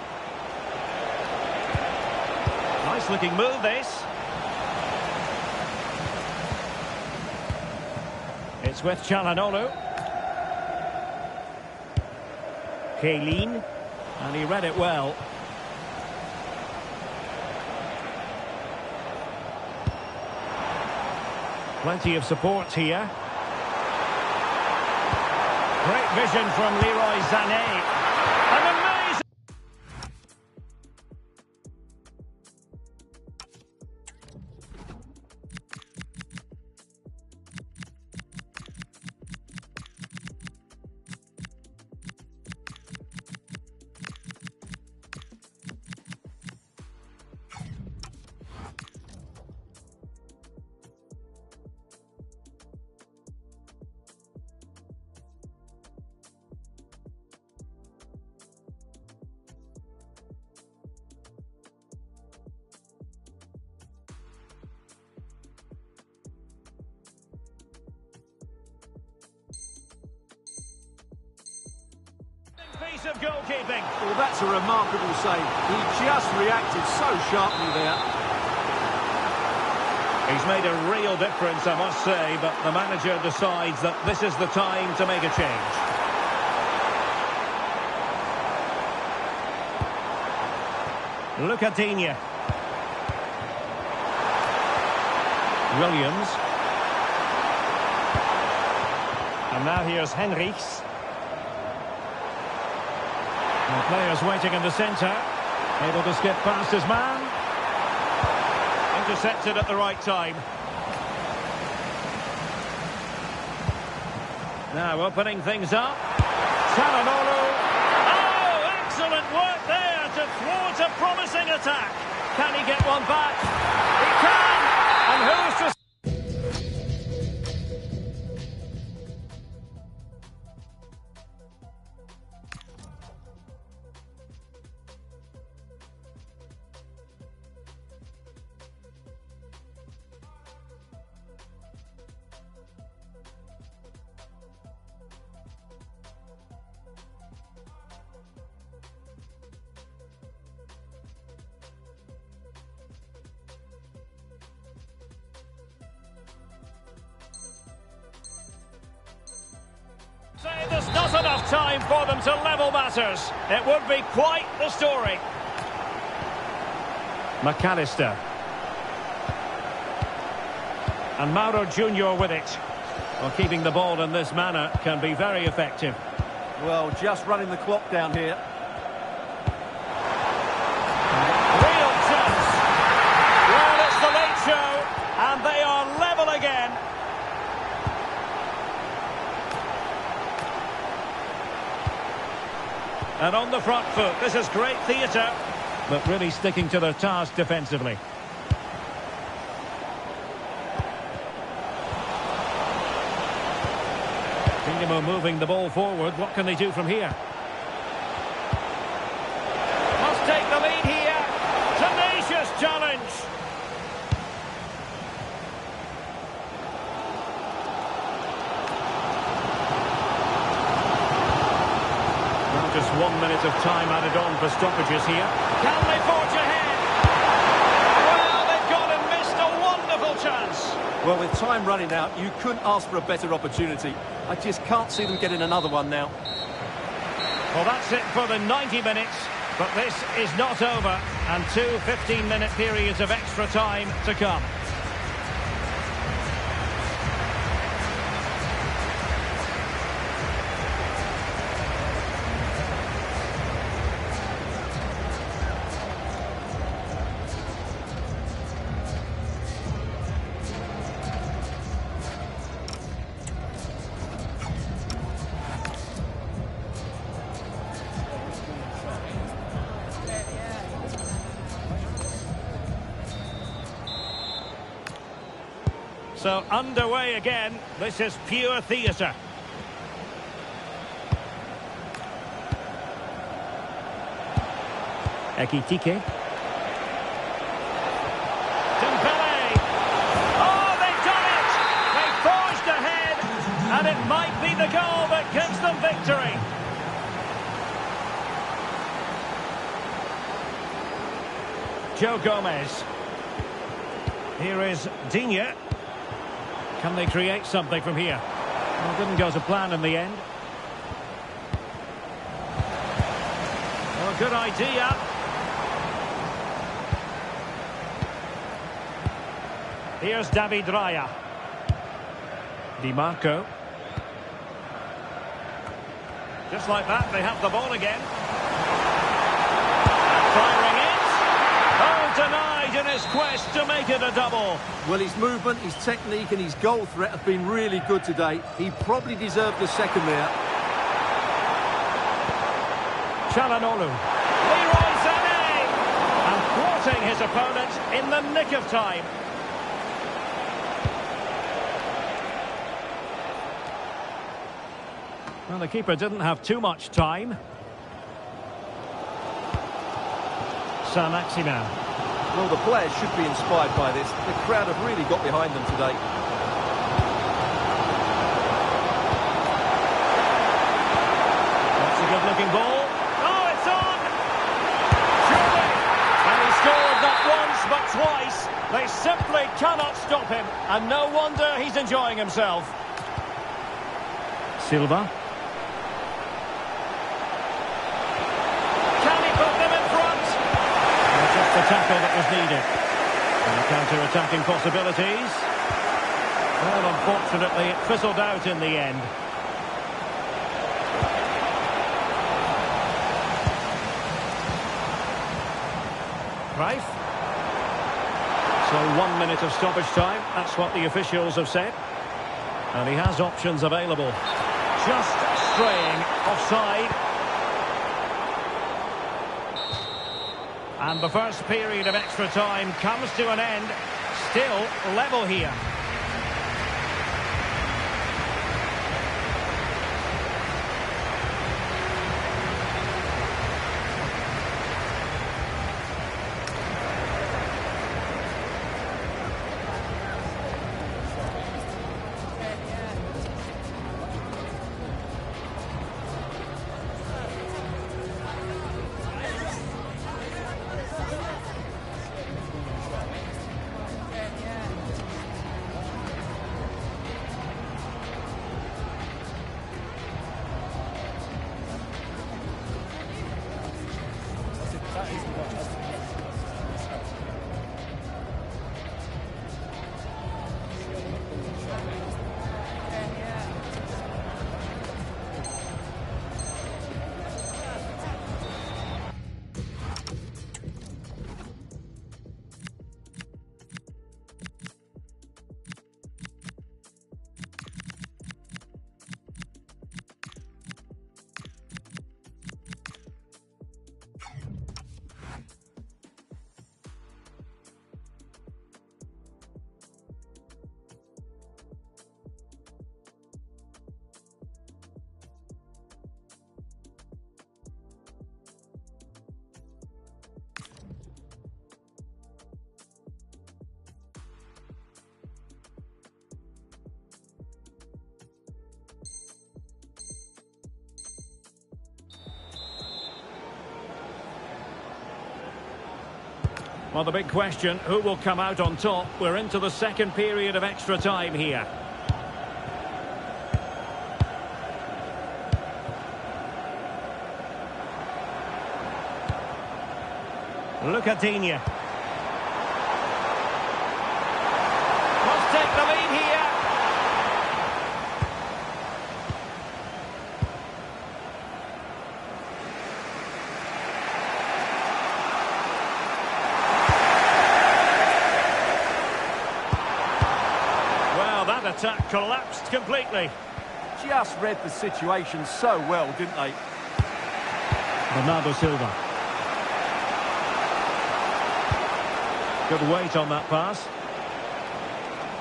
Nice looking move this. It's with Çalhanoğlu. Jiren. And he read it well. Plenty of support here. Great vision from Leroy Sané. An amazing... piece of goalkeeping. Well, that's a remarkable save. He just reacted so sharply there. He's made a real difference, I must say, but the manager decides that this is the time to make a change. Lucadinha. Williams. And now here's Henrichs. The players waiting in the centre. Able to skip past his man. Intercepted at the right time. Now opening things up. Çalhanoğlu. Oh, excellent work there to thwart a promising attack. Can he get one back? He can! And who's to... Say there's not enough time for them to level matters. It would be quite the story. McAllister. And Mauro Junior with it. Well, keeping the ball in this manner can be very effective. Well, just running the clock down here. Real chance. Well, it's the late show, and they are level again. And on the front foot, this is great theatre, but really sticking to their task defensively. Dinamo moving the ball forward. What can they do from here? Must take the lead here. Tenacious challenge. Well, just 1 minute of time added on for stoppages here. Can they forge ahead? Well, they've gone and missed a wonderful chance. Well, with time running out, you couldn't ask for a better opportunity. I just can't see them getting another one now. Well, that's it for the 90 minutes, but this is not over, and 2 15-minute periods of extra time to come. So underway again. This is pure theatre. Ekitike. Dembele. Oh, they've done it! They forged ahead, and it might be the goal that gives them victory. Joe Gomez. Here is Digne. Can they create something from here? Well, it didn't go to plan in the end. Well, good idea. Here's David Raya. Di Marco. Just like that, they have the ball again. Firing it. Oh, denied in his quest to make it a double. Well, his movement, his technique and his goal threat have been really good today. He probably deserved the second there. Çalhanoğlu. Leroy Sané. And thwarting his opponent in the nick of time. Well, the keeper didn't have too much time. Saint-Maximin. Well, the players should be inspired by this. The crowd have really got behind them today. That's a good-looking ball. Oh, it's on! Surely! And he scored not once, but twice. They simply cannot stop him. And no wonder he's enjoying himself. Silva. The tackle that was needed. And counter-attacking possibilities. Well, unfortunately, it fizzled out in the end. Cruyff. So 1 minute of stoppage time. That's what the officials have said. And he has options available. Just straying offside. And the first period of extra time comes to an end. Still level here. Well, the big question, who will come out on top? We're into the second period of extra time here. Look at Digne. Must take the lead here. Well, that attack collapsed completely. Just read the situation so well, didn't they? Bernardo Silva. Good weight on that pass.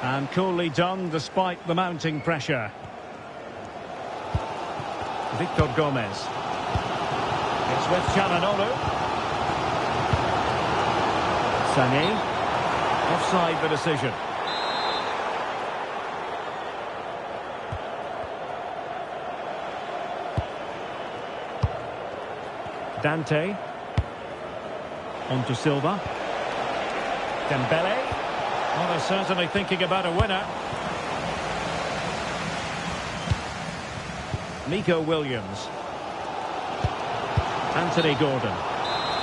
And coolly done despite the mounting pressure. Victor Gomez. It's with Çalhanoğlu. Sané. Offside the decision. Dante. On to Silva. Dembele. Well, they're certainly thinking about a winner. Nico Williams. Anthony Gordon.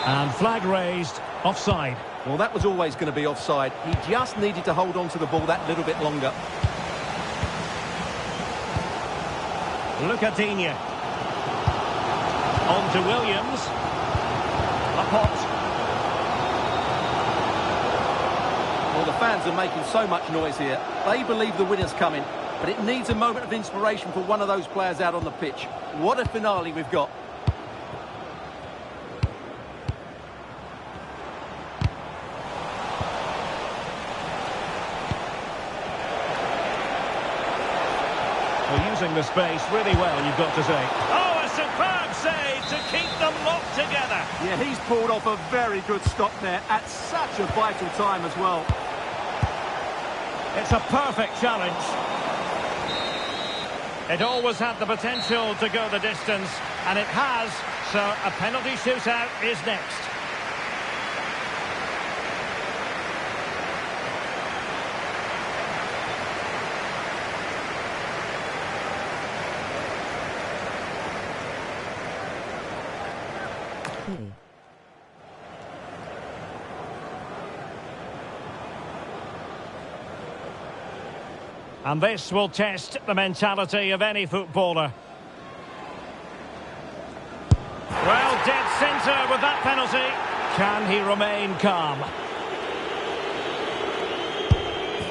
And flag raised. Offside. Well, that was always going to be offside. He just needed to hold on to the ball that little bit longer. Look at Digne. On to Williams. Laporte. Well, the fans are making so much noise here. They believe the winner's coming, but it needs a moment of inspiration for one of those players out on the pitch. What a finale we've got. Well, using the space really well, you've got to say. Oh, a superb save to keep them locked together. Yeah, he's pulled off a very good stop there at such a vital time as well. It's a perfect challenge. It always had the potential to go the distance, and it has, so a penalty shootout is next. Billy. And this will test the mentality of any footballer. Well, dead centre with that penalty. Can he remain calm?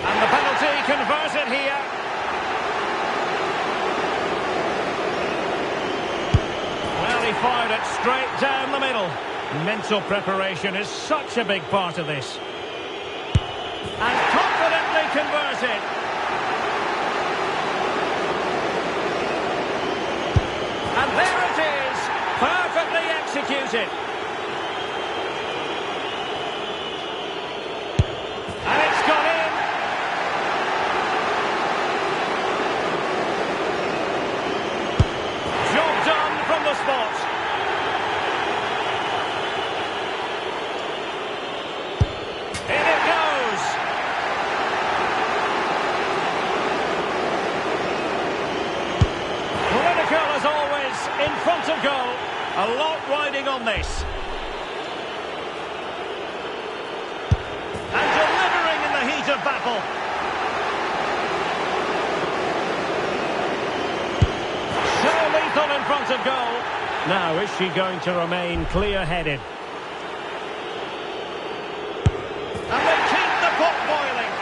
And the penalty converted here. Well, he fired it straight down the middle. Mental preparation is such a big part of this. And confidently converted. And there it is, perfectly executed. And it's gone in. Job done from the spot. In it goes. Political as always, in front of goal. A lot riding on this. And delivering in the heat of battle. So lethal in front of goal. Now, is she going to remain clear-headed? And they keep the pot boiling.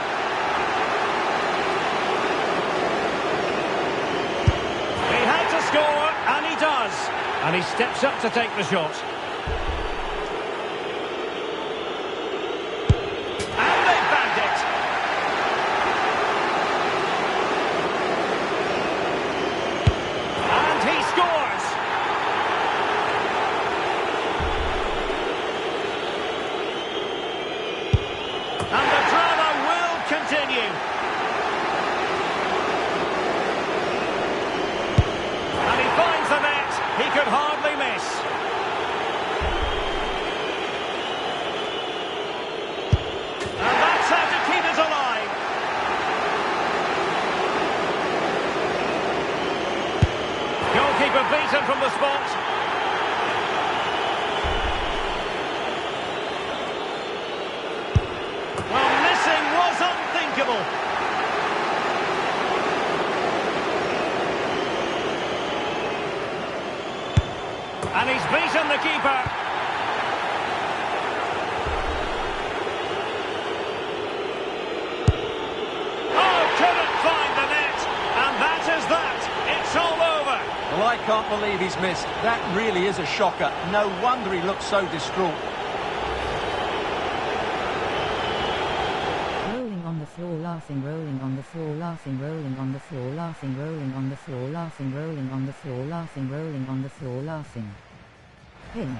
He had to score, and he does. And he steps up to take the shot. And they've bagged it. And he scores. And the drama will continue. And he finds the net. He could hardly miss. Keeper beaten from the spot. Well, missing was unthinkable. And he's beaten the keeper. Oh, couldn't find the net. And that is that. It's all over. Well, I can't believe he's missed. That really is a shocker. No wonder he looks so distraught. Rolling on the floor, laughing, rolling on the floor, laughing, rolling on the floor, laughing, rolling on the floor, laughing, rolling on the floor, laughing, rolling on the floor, laughing. Pin.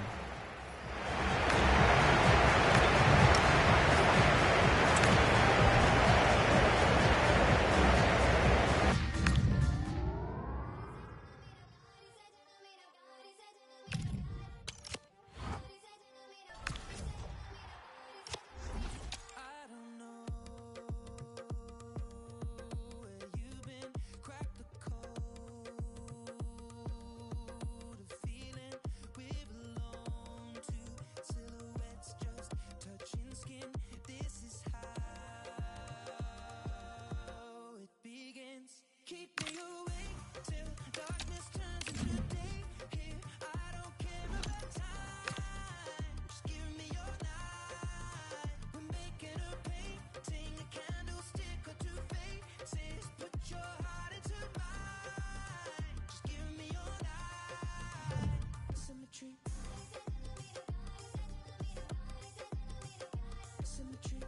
Keep me awake till darkness turns into day. Here, I don't care about time. Just give me your night. We're making a painting, a candlestick or two faces. Put your heart into mine. Just give me your night. Symmetry. Symmetry.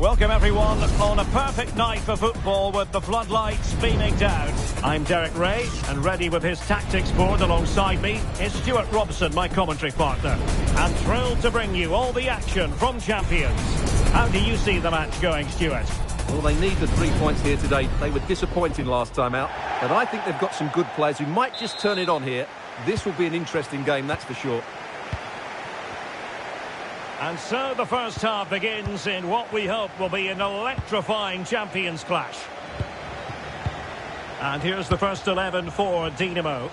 Welcome everyone on a perfect night for football with the floodlights beaming down. I'm Derek Ray, and ready with his tactics board alongside me is Stuart Robson, my commentary partner. And thrilled to bring you all the action from Champions. How do you see the match going, Stuart? Well, they need the 3 points here today. They were disappointing last time out, but I think they've got some good players who might just turn it on here. This will be an interesting game, that's for sure. And so the first half begins in what we hope will be an electrifying Champions clash. And here's the first 11 for Dinamo.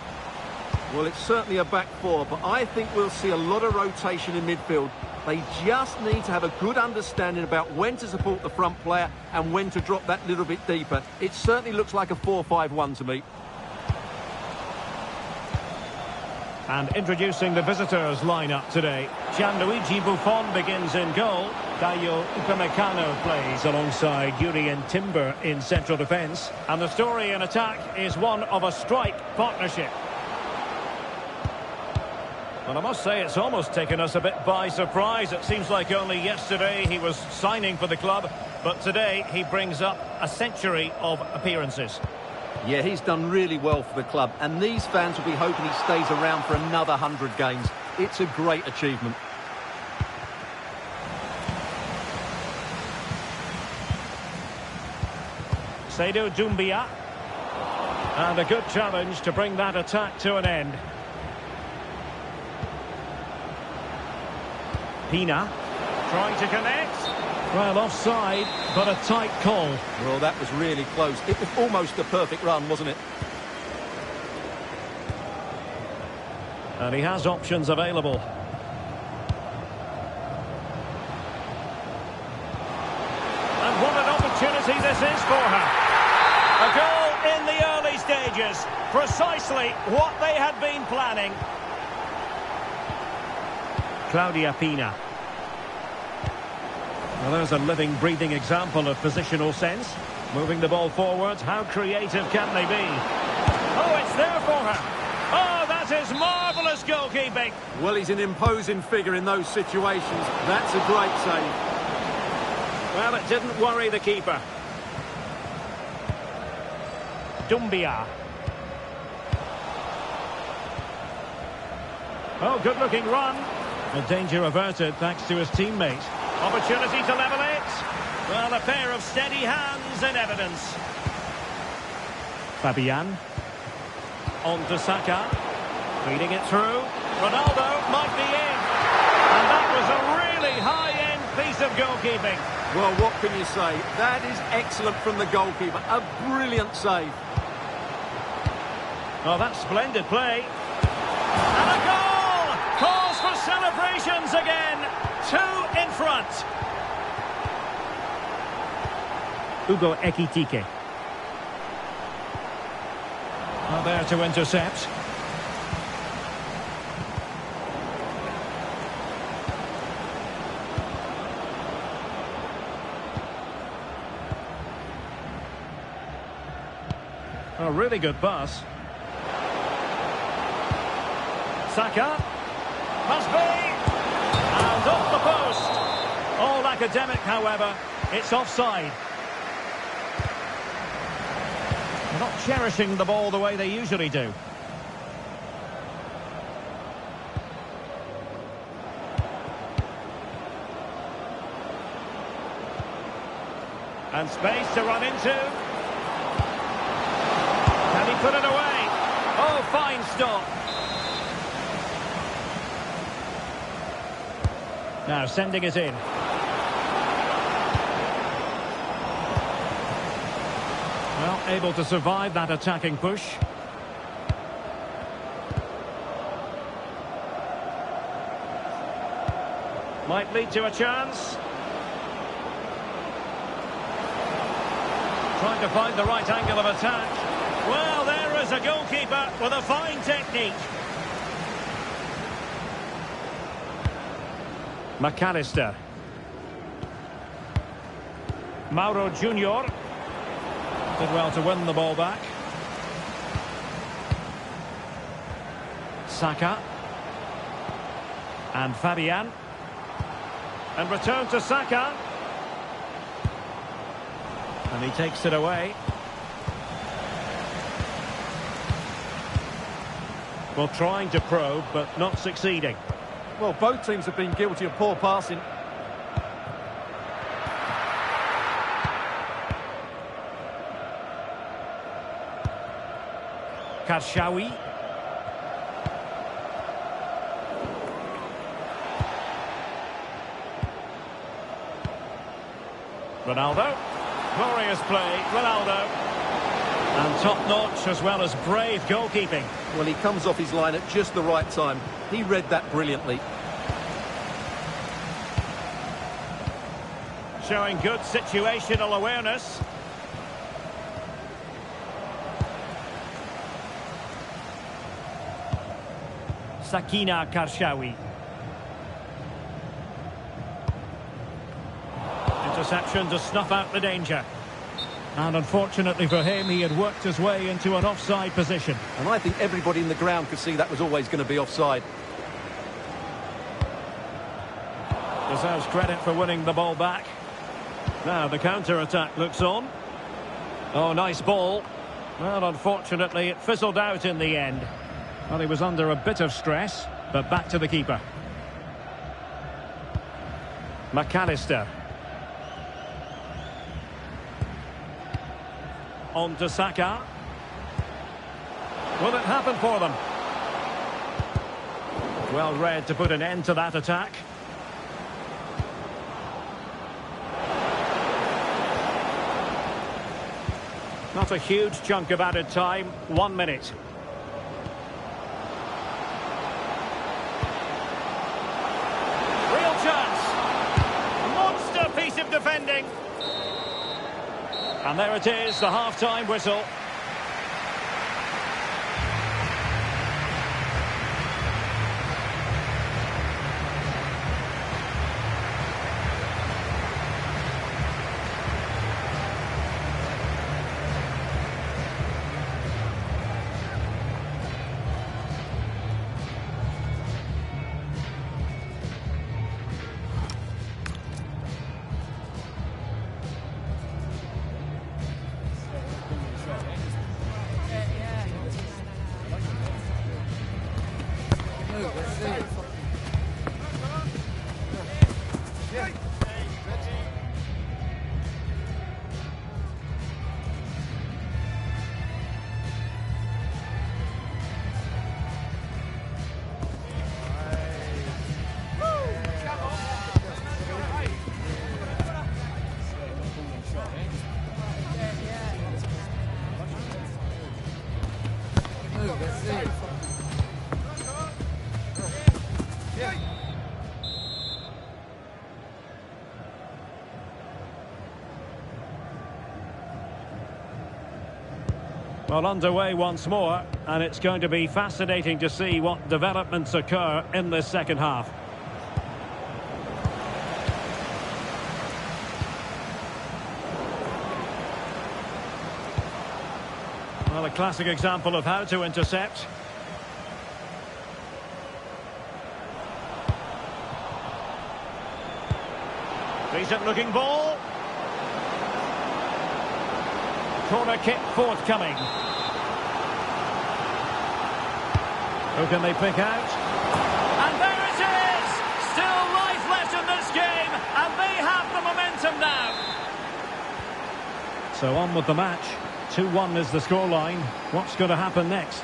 Well, it's certainly a back four, but I think we'll see a lot of rotation in midfield. They just need to have a good understanding about when to support the front player and when to drop that little bit deeper. It certainly looks like a 4-5-1 to me. And introducing the visitors' lineup today. Gianluigi Buffon begins in goal. Dayo Upamecano plays alongside Jiren Timber in central defence. And the story in attack is one of a strike partnership. Well, I must say it's almost taken us a bit by surprise. It seems like only yesterday he was signing for the club, but today he brings up a century of appearances. Yeah, he's done really well for the club, and these fans will be hoping he stays around for another 100 games. It's a great achievement. Seydou Doumbia. And a good challenge to bring that attack to an end. Pina trying to connect. Well, offside, but a tight call. Well, that was really close. It was almost a perfect run, wasn't it? And he has options available. And what an opportunity this is for her. A goal in the early stages. Precisely what they had been planning. Claudia Pina. Well, there's a living, breathing example of positional sense. Moving the ball forward, how creative can they be? Oh, it's there for her. Oh, that is marvellous goalkeeping. Well, he's an imposing figure in those situations. That's a great save. Well, it didn't worry the keeper. Doumbia. Oh, good-looking run. The danger averted thanks to his teammate. Opportunity to level it. Well, a pair of steady hands in evidence. Fabian. On to Saka. Feeding it through. Ronaldo might be in. And that was a really high-end piece of goalkeeping. Well, what can you say? That is excellent from the goalkeeper. A brilliant save. Oh, that's splendid play. And a goal! Calls for celebrations again. 2 in front. Hugo Ekitike. Well, there to intercept. A really good pass. Saka. Must be. And off the post. All academic, however. It's offside. They're not cherishing the ball the way they usually do. And space to run into. Can he put it away? Oh, fine stop. Now sending it in. Well, able to survive that attacking push. Might lead to a chance. Trying to find the right angle of attack. Well, there is a goalkeeper with a fine technique. McAllister. Mauro Junior. Did well to win the ball back. Saka. And Fabian. And return to Saka. And he takes it away. Well, trying to probe, but not succeeding. Well, both teams have been guilty of poor passing. Karshawi. Ronaldo. Glorious play, Ronaldo. And top-notch as well as brave goalkeeping. Well, he comes off his line at just the right time. He read that brilliantly. Showing good situational awareness. Sakina Karshawi. Interception to snuff out the danger. And unfortunately for him, he had worked his way into an offside position. And I think everybody in the ground could see that was always going to be offside. Deserves credit for winning the ball back. Now the counter-attack looks on. Oh, nice ball. Well, unfortunately, it fizzled out in the end. Well, he was under a bit of stress, but back to the keeper. McAllister. On to Saka. Will it happen for them? Well read to put an end to that attack. Not a huge chunk of added time. 1 minute. Real chance. Monster piece of defending. And there it is, the half-time whistle. Well, underway once more, and it's going to be fascinating to see what developments occur in this second half. Well, a classic example of how to intercept. Decent looking ball. Corner kick forthcoming. Who can they pick out? And there it is! Still life left in this game, and they have the momentum now. So on with the match. 2-1 is the scoreline. What's going to happen next?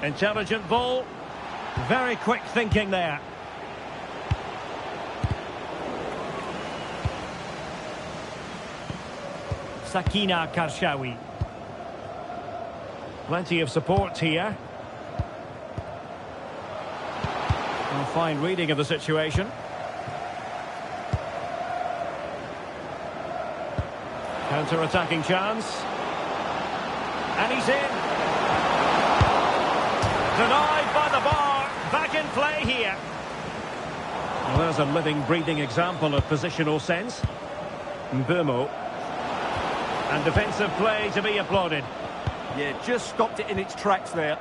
Intelligent ball. Very quick thinking there. Sakina Karshawi. Plenty of support here. A fine reading of the situation. Counter-attacking chance. And he's in. Denied by the bar. Back in play here. Well, there's a living, breathing example of positional sense. Mbumo. And defensive play to be applauded. Yeah, just stopped it in its tracks there.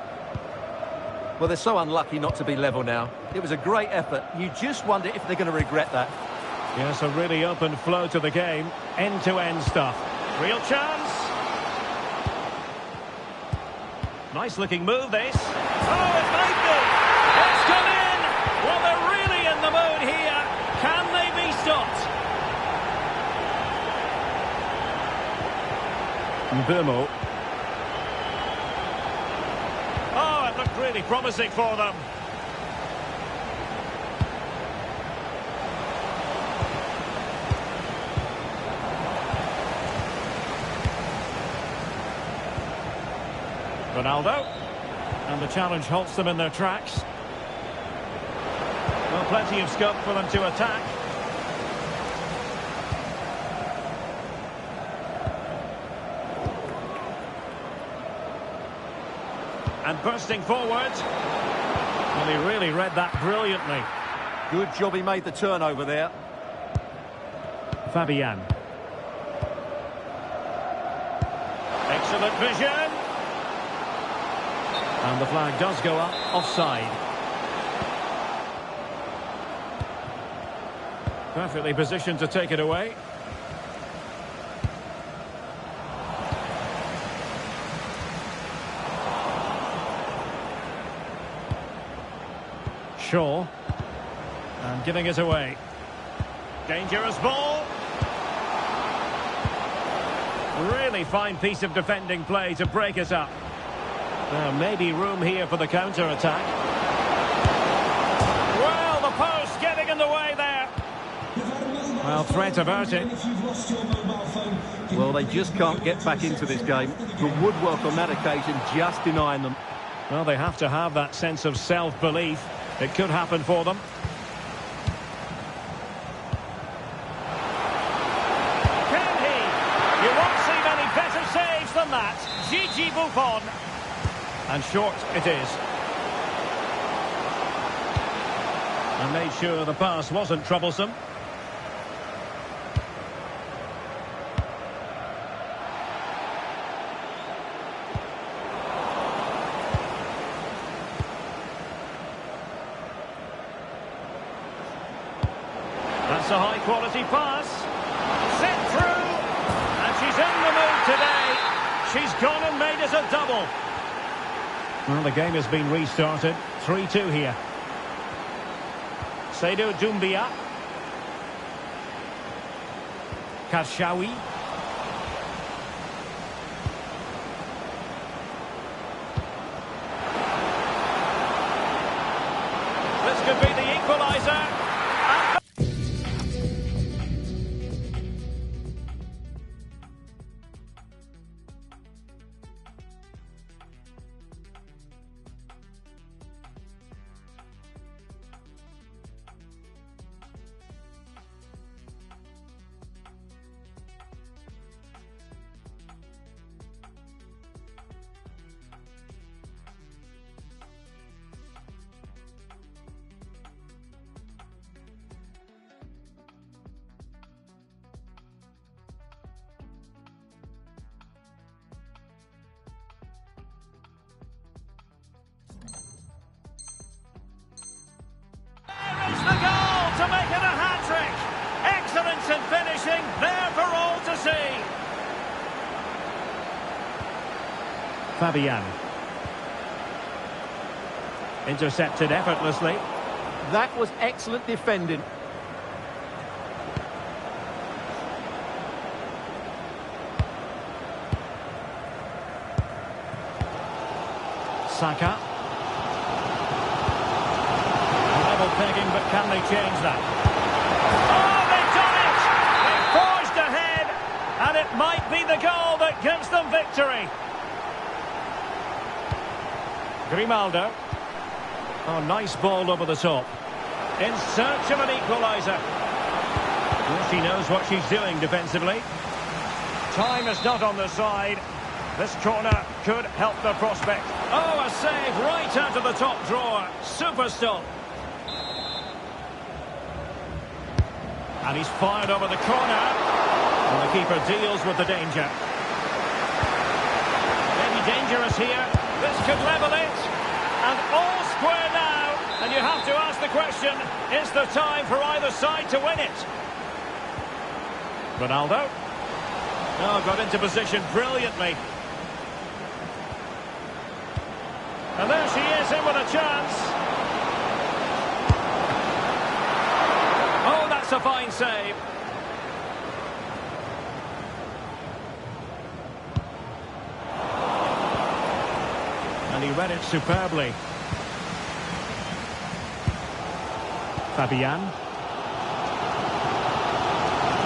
Well, they're so unlucky not to be level now. It was a great effort. You just wonder if they're going to regret that. Yes, a really open flow to the game. End-to-end stuff. Real chance. Nice looking move, this. Oh, it might be. It's gone in. Well, they're really in the mood here. Can they be stopped? Mbumo. Oh, it looked really promising for them. Ronaldo. And the challenge halts them in their tracks. Well, plenty of scope for them to attack. And bursting forward. Well, he really read that brilliantly. Good job he made the turnover there. Fabian. Excellent vision. And the flag does go up, offside. Perfectly positioned to take it away. Shaw. And giving it away. Dangerous ball. Really fine piece of defending play to break it up. There may be room here for the counter-attack. Well, the post getting in the way there. Well, threat averted. Well, they just can't get back into this game. The woodwork on that occasion just denying them. Well, they have to have that sense of self-belief. It could happen for them. Can he? You won't see many better saves than that. Gigi Buffon. And short it is. And made sure the pass wasn't troublesome. That's a high-quality pass. Set through. And she's in the mood today. She's gone and made it a double. Well, the game has been restarted. 3-2 here. Seydou Doumbia. Karshawi. This could be the equaliser. Fabian. Intercepted effortlessly. That was excellent defending. Saka. Level pegging, but can they change that? Oh, they've done it! They've forged ahead, and it might be the goal that gives them victory. Grimaldo. Oh, nice ball over the top. In search of an equaliser. Well, she knows what she's doing defensively. Time is not on the side. This corner could help the prospect. Oh, a save right out of the top drawer. Super stop. And he's fired over the corner. And the keeper deals with the danger. Maybe dangerous here. This could level it. And all square now. And you have to ask the question, is there time for either side to win it? Ronaldo. Oh, got into position brilliantly. And there she is, in with a chance. Oh, that's a fine save. And he read it superbly. Fabian.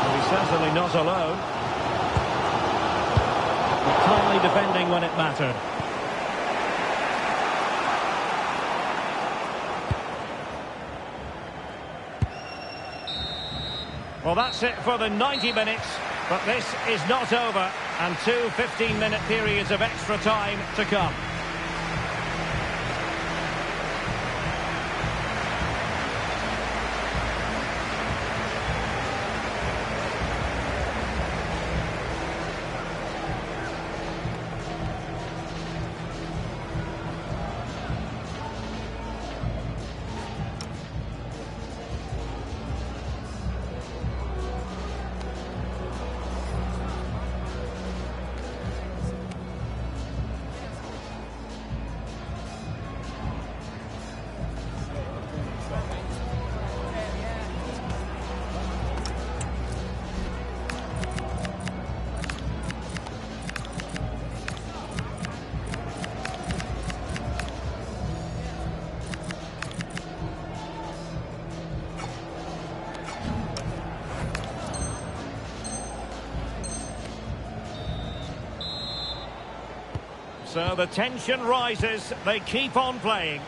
Well, he's certainly not alone. But timely defending when it mattered. Well, that's it for the 90 minutes, but this is not over, and two 15-minute periods of extra time to come. So the tension rises, they keep on playing.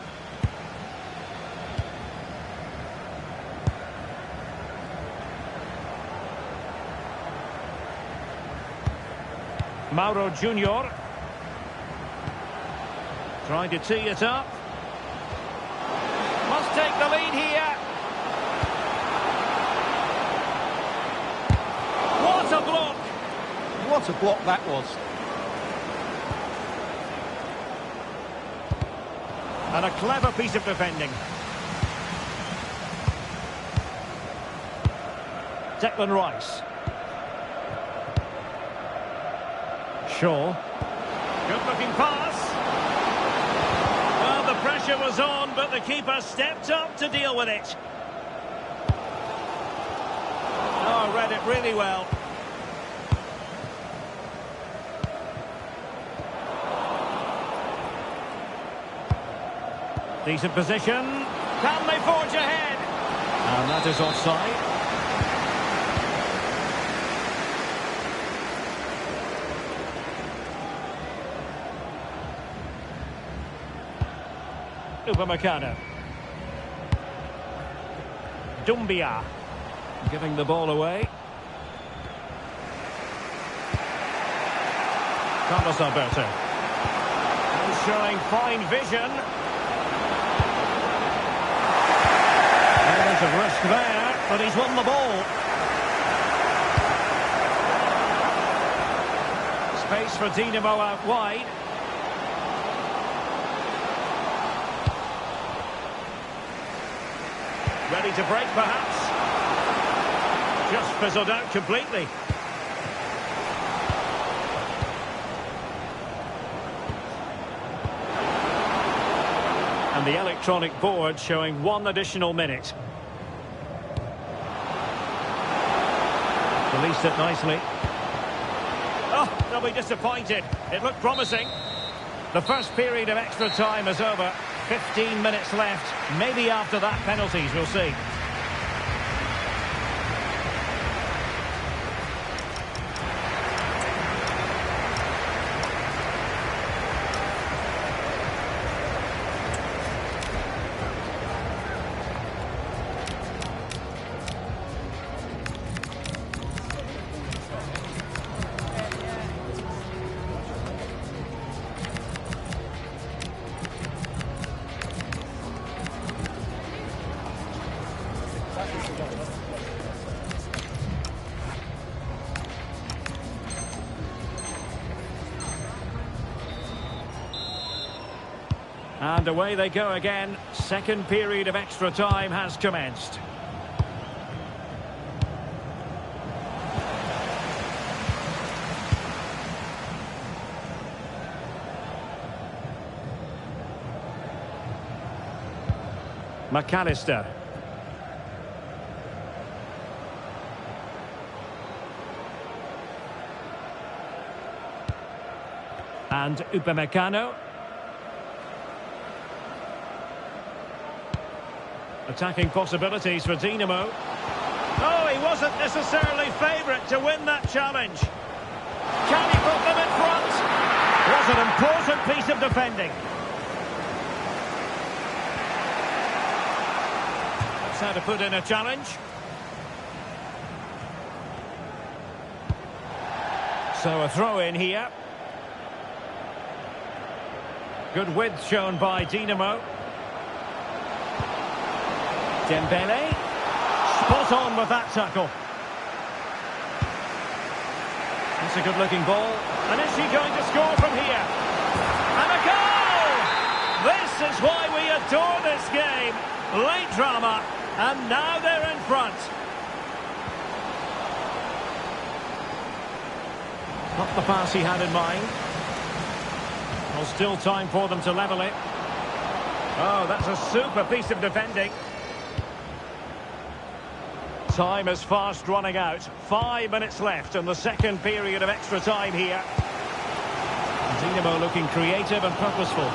Mauro Junior. Trying to tee it up. Must take the lead here. What a block! What a block that was. And a clever piece of defending. Declan Rice. Shaw. Good looking pass. Well, the pressure was on, but the keeper stepped up to deal with it. Oh, read it really well. Decent position. Can they forge ahead? And that is offside. Upamecano. Dumbia. Giving the ball away. Carlos Alberto. And showing fine vision. Element of risk there, but he's won the ball. Space for Dinamo out wide. Ready to break, perhaps. Just fizzled out completely. And the electronic board showing 1 additional minute. Released it nicely. Oh, they'll be disappointed. It looked promising. The first period of extra time is over. 15 minutes left. Maybe after that, penalties, we'll see. And away they go again. Second period of extra time has commenced. McAllister. And Upamecano. Attacking possibilities for Dinamo. Oh, he wasn't necessarily favourite to win that challenge. Can he put them in front? Was an important piece of defending. That's how to put in a challenge. So a throw in here. Good width shown by Dinamo. Dembele, spot on with that tackle. It's a good-looking ball, and is he going to score from here? And a goal! This is why we adore this game. Late drama, and now they're in front. Not the pass he had in mind. Well, still time for them to level it. Oh, that's a super piece of defending. Time is fast running out. 5 minutes left in the second period of extra time here. Dinamo looking creative and purposeful.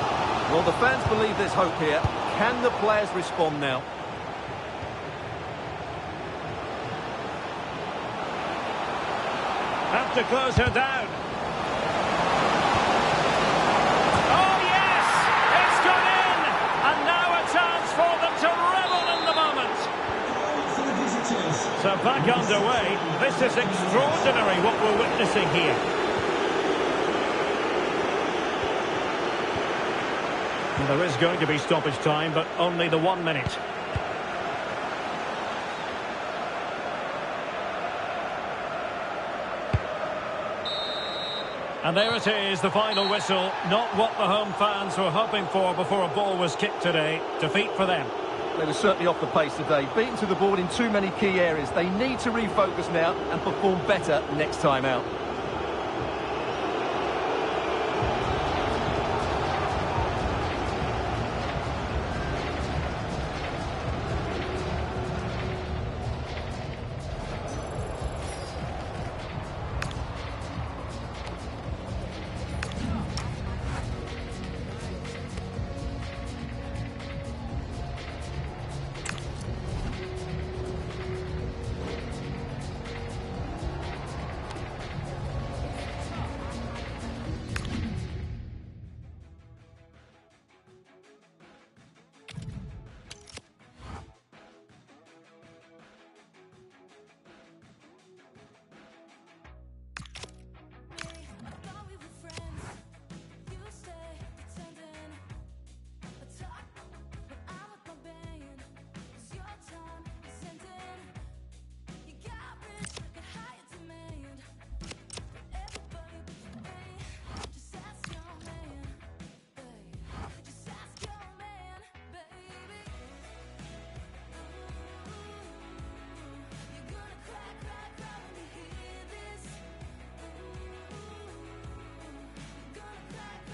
Well, the fans believe there's hope here. Can the players respond now? Have to close her down. Oh, yes! It's gone in! And now a chance for them to revel in the moment. So back underway. This is extraordinary what we're witnessing here. Well, there is going to be stoppage time, but only the 1 minute. And there it is, the final whistle. Not what the home fans were hoping for before a ball was kicked today. Defeat for them. They were certainly off the pace today. Beaten to the board in too many key areas. They need to refocus now and perform better next time out.